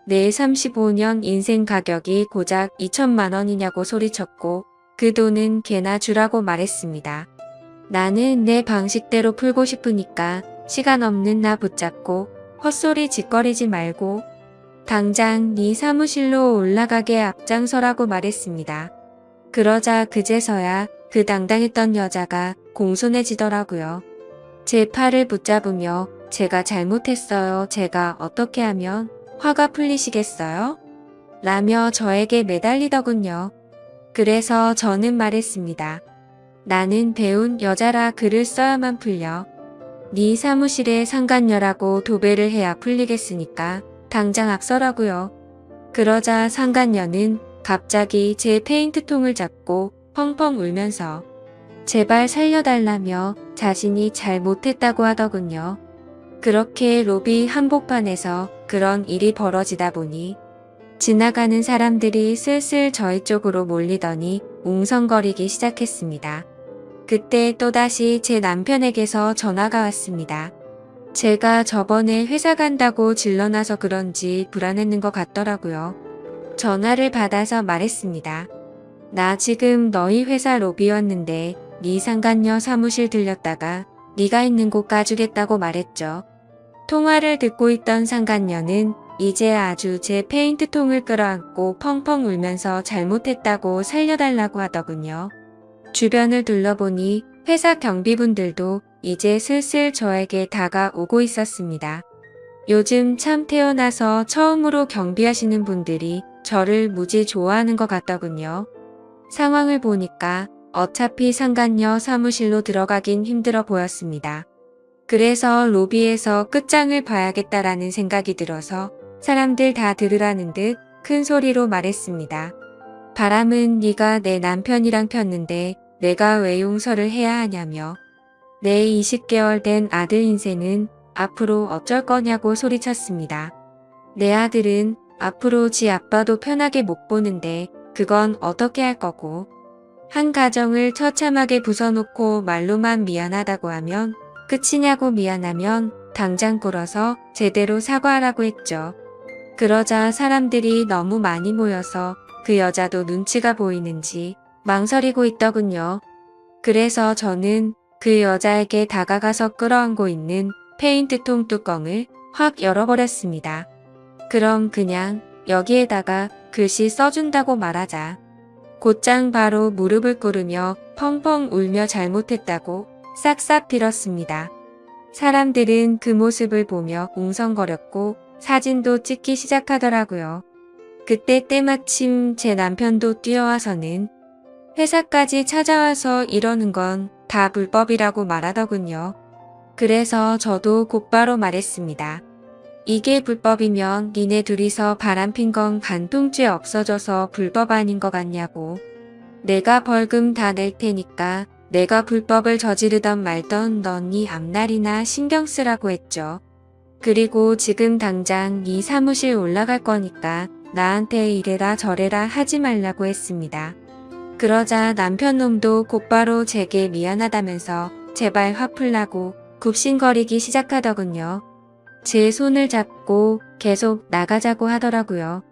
내 35년 인생 가격이 고작 2천만 원이냐고 소리쳤고 그 돈은 걔나 주라고 말했습니다. 나는 내 방식대로 풀고 싶으니까 시간 없는 나 붙잡고 헛소리 짓거리지 말고 당장 네 사무실로 올라가게 앞장서라고 말했습니다. 그러자 그제서야 그 당당했던 여자가 공손해지더라고요. 제 팔을 붙잡으며 제가 잘못했어요. 제가 어떻게 하면 화가 풀리시겠어요? 라며 저에게 매달리더군요. 그래서 저는 말했습니다. 나는 배운 여자라 글을 써야만 풀려. 네 사무실에 상간녀라고 도배를 해야 풀리겠으니까 당장 앞서라고요. 그러자 상간녀는 갑자기 제 페인트통을 잡고 펑펑 울면서 제발 살려달라며 자신이 잘 못했다고 하더군요. 그렇게 로비 한복판에서 그런 일이 벌어지다 보니 지나가는 사람들이 슬슬 저희 쪽으로 몰리더니 웅성거리기 시작했습니다. 그때 또다시 제 남편에게서 전화가 왔습니다. 제가 저번에 회사 간다고 질러놔서 그런지 불안했는 것 같더라고요. 전화를 받아서 말했습니다. 나 지금 너희 회사 로비였는데 네 상간녀 사무실 들렸다가 네가 있는 곳 가주겠다고 말했죠. 통화를 듣고 있던 상간녀는 이제 아주 제 페인트통을 끌어안고 펑펑 울면서 잘못했다고 살려달라고 하더군요. 주변을 둘러보니 회사 경비분들도 이제 슬슬 저에게 다가오고 있었습니다. 요즘 참 태어나서 처음으로 경비하시는 분들이 저를 무지 좋아하는 것 같더군요. 상황을 보니까 어차피 상간녀 사무실로 들어가긴 힘들어 보였습니다. 그래서 로비에서 끝장을 봐야겠다라는 생각이 들어서 사람들 다 들으라는 듯 큰 소리로 말했습니다. 바람은 네가 내 남편이랑 폈는데 내가 왜 용서를 해야 하냐며 내 20개월 된 아들 인생은 앞으로 어쩔 거냐고 소리쳤습니다. 내 아들은 앞으로 지 아빠도 편하게 못 보는데 그건 어떻게 할 거고 한 가정을 처참하게 부숴놓고 말로만 미안하다고 하면 끝이냐고 미안하면 당장 꿇어서 제대로 사과하라고 했죠. 그러자 사람들이 너무 많이 모여서 그 여자도 눈치가 보이는지 망설이고 있더군요. 그래서 저는 그 여자에게 다가가서 끌어안고 있는 페인트통 뚜껑을 확 열어버렸습니다. 그럼 그냥 여기에다가 글씨 써준다고 말하자. 곧장 바로 무릎을 꿇으며 펑펑 울며 잘못했다고 싹싹 빌었습니다. 사람들은 그 모습을 보며 웅성거렸고 사진도 찍기 시작하더라고요. 그때 때마침 제 남편도 뛰어와서는 회사까지 찾아와서 이러는 건 다 불법이라고 말하더군요. 그래서 저도 곧바로 말했습니다. 이게 불법이면 니네 둘이서 바람핀 건 간통죄 없어져서 불법 아닌 것 같냐고. 내가 벌금 다 낼 테니까 내가 불법을 저지르던 말던 넌 네 앞날이나 신경 쓰라고 했죠. 그리고 지금 당장 네 사무실 올라갈 거니까 나한테 이래라 저래라 하지 말라고 했습니다. 그러자 남편 놈도 곧바로 제게 미안하다면서 제발 화풀라고 굽신거리기 시작하더군요. 제 손을 잡고 계속 나가자고 하더라고요.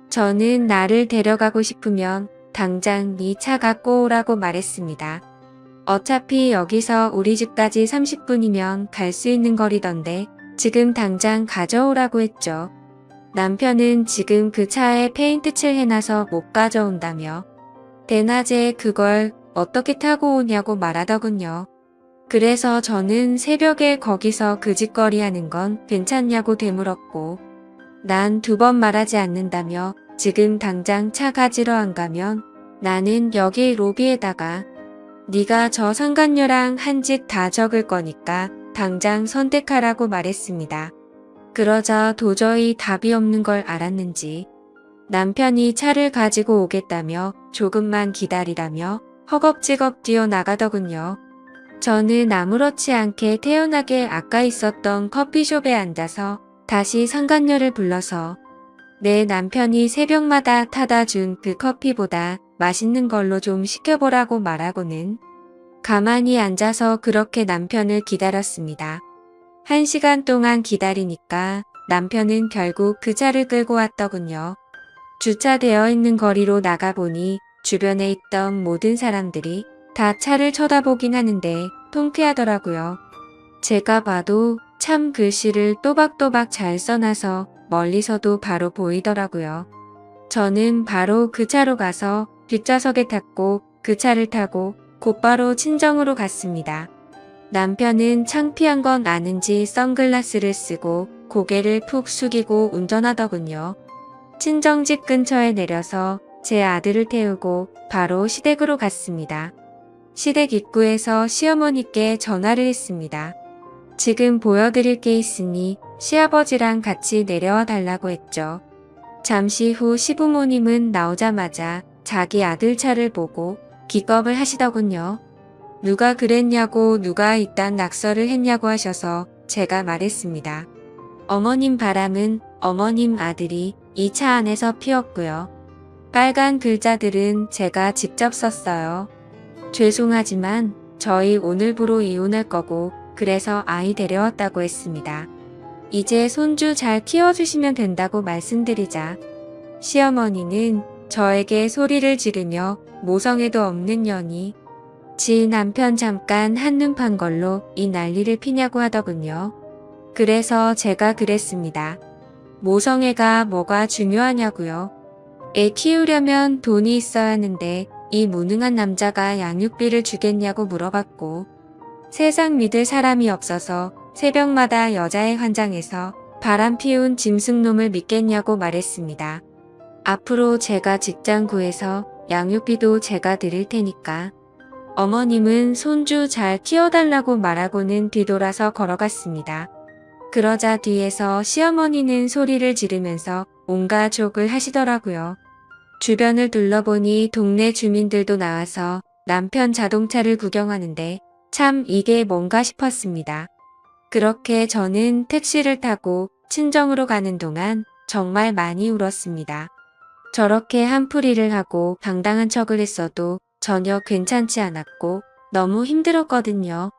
저는 나를 데려가고 싶으면 당장 네 차 갖고 오라고 말했습니다. 어차피 여기서 우리 집까지 30분이면 갈 수 있는 거리던데 지금 당장 가져오라고 했죠. 남편은 지금 그 차에 페인트 칠 해놔서 못 가져온다며 대낮에 그걸 어떻게 타고 오냐고 말하더군요. 그래서 저는 새벽에 거기서 그 짓거리 하는 건 괜찮냐고 되물었고 난 2번 말하지 않는다며 지금 당장 차 가지러 안 가면 나는 여기 로비에다가 네가 저 상간녀랑 한 짓 다 적을 거니까 당장 선택하라고 말했습니다. 그러자 도저히 답이 없는 걸 알았는지 남편이 차를 가지고 오겠다며 조금만 기다리라며 허겁지겁 뛰어나가더군요. 저는 아무렇지 않게 태연하게 아까 있었던 커피숍에 앉아서 다시 상간녀를 불러서 내 남편이 새벽마다 타다 준 그 커피보다 맛있는 걸로 좀 시켜보라고 말하고는 가만히 앉아서 그렇게 남편을 기다렸습니다. 1시간 동안 기다리니까 남편은 결국 그 차를 끌고 왔더군요. 주차되어 있는 거리로 나가보니 주변에 있던 모든 사람들이 다 차를 쳐다보긴 하는데 통쾌하더라고요. 제가 봐도 참 글씨를 또박또박 잘 써놔서 멀리서도 바로 보이더라고요. 저는 바로 그 차로 가서 뒷좌석에 탔고 그 차를 타고 곧바로 친정으로 갔습니다. 남편은 창피한 건 아는지 선글라스를 쓰고 고개를 푹 숙이고 운전하더군요. 친정집 근처에 내려서 제 아들을 태우고 바로 시댁으로 갔습니다. 시댁 입구에서 시어머니께 전화를 했습니다. 지금 보여드릴 게 있으니 시아버지랑 같이 내려와 달라고 했죠. 잠시 후 시부모님은 나오자마자 자기 아들 차를 보고 기겁을 하시더군요. 누가 그랬냐고 누가 이딴 낙서를 했냐고 하셔서 제가 말했습니다. 어머님 바람은 어머님 아들이 이 차 안에서 피웠고요. 빨간 글자들은 제가 직접 썼어요. 죄송하지만 저희 오늘부로 이혼할 거고 그래서 아이 데려왔다고 했습니다. 이제 손주 잘 키워주시면 된다고 말씀드리자 시어머니는 저에게 소리를 지르며 모성애도 없는 년이 지 남편 잠깐 한눈 판 걸로 이 난리를 피냐고 하더군요. 그래서 제가 그랬습니다. 모성애가 뭐가 중요하냐고요. 애 키우려면 돈이 있어야 하는데 이 무능한 남자가 양육비를 주겠냐고 물어봤고 세상 믿을 사람이 없어서 새벽마다 여자의 환장해서 바람 피운 짐승놈을 믿겠냐고 말했습니다. 앞으로 제가 직장 구해서 양육비도 제가 드릴 테니까 어머님은 손주 잘 키워달라고 말하고는 뒤돌아서 걸어갔습니다. 그러자 뒤에서 시어머니는 소리를 지르면서 온갖 욕을 하시더라고요. 주변을 둘러보니 동네 주민들도 나와서 남편 자동차를 구경하는데 참 이게 뭔가 싶었습니다. 그렇게 저는 택시를 타고 친정으로 가는 동안 정말 많이 울었습니다. 저렇게 한풀이를 하고 당당한 척을 했어도 전혀 괜찮지 않았고 너무 힘들었거든요.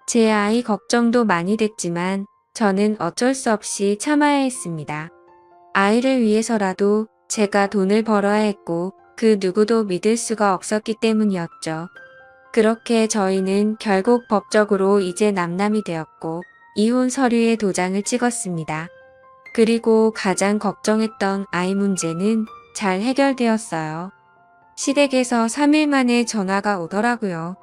제 아이 걱정도 많이 됐지만 저는 어쩔 수 없이 참아야 했습니다. 아이를 위해서라도 제가 돈을 벌어야 했고 그 누구도 믿을 수가 없었기 때문이었죠. 그렇게 저희는 결국 법적으로 이제 남남이 되었고 이혼 서류에 도장을 찍었습니다. 그리고 가장 걱정했던 아이 문제는 잘 해결되었어요. 시댁에서 3일 만에 전화가 오더라고요.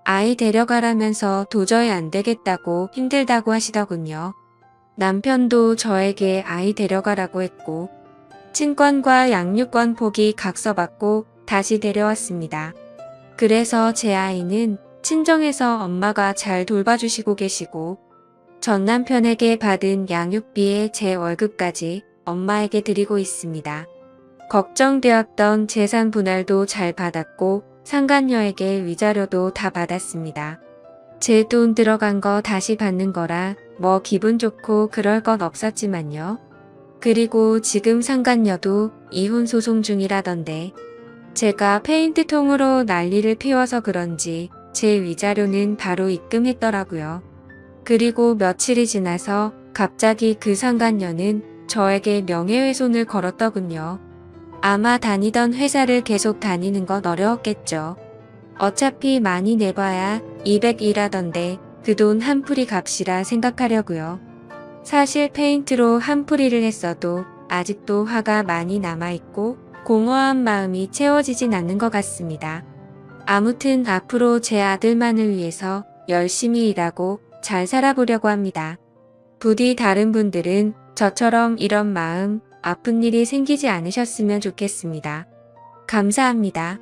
아이 데려가라면서 도저히 안 되겠다고 힘들다고 하시더군요. 남편도 저에게 아이 데려가라고 했고, 친권과 양육권 포기 각서받고 다시 데려왔습니다. 그래서 제 아이는 친정에서 엄마가 잘 돌봐주시고 계시고, 전 남편에게 받은 양육비에 제 월급까지 엄마에게 드리고 있습니다. 걱정되었던 재산 분할도 잘 받았고 상간녀에게 위자료도 다 받았습니다. 제 돈 들어간 거 다시 받는 거라 뭐 기분 좋고 그럴 건 없었지만요. 그리고 지금 상간녀도 이혼 소송 중이라던데 제가 페인트통으로 난리를 피워서 그런지 제 위자료는 바로 입금했더라고요. 그리고 며칠이 지나서 갑자기 그 상간녀는 저에게 명예훼손을 걸었더군요. 아마 다니던 회사를 계속 다니는 건 어려웠겠죠. 어차피 많이 내봐야 200이라던데 그 돈 한 풀이 값이라 생각하려고요. 사실 페인트로 한 풀이를 했어도 아직도 화가 많이 남아있고 공허한 마음이 채워지진 않는 것 같습니다. 아무튼 앞으로 제 아들만을 위해서 열심히 일하고 잘 살아보려고 합니다. 부디 다른 분들은 저처럼 이런 마음, 아픈 일이 생기지 않으셨으면 좋겠습니다. 감사합니다.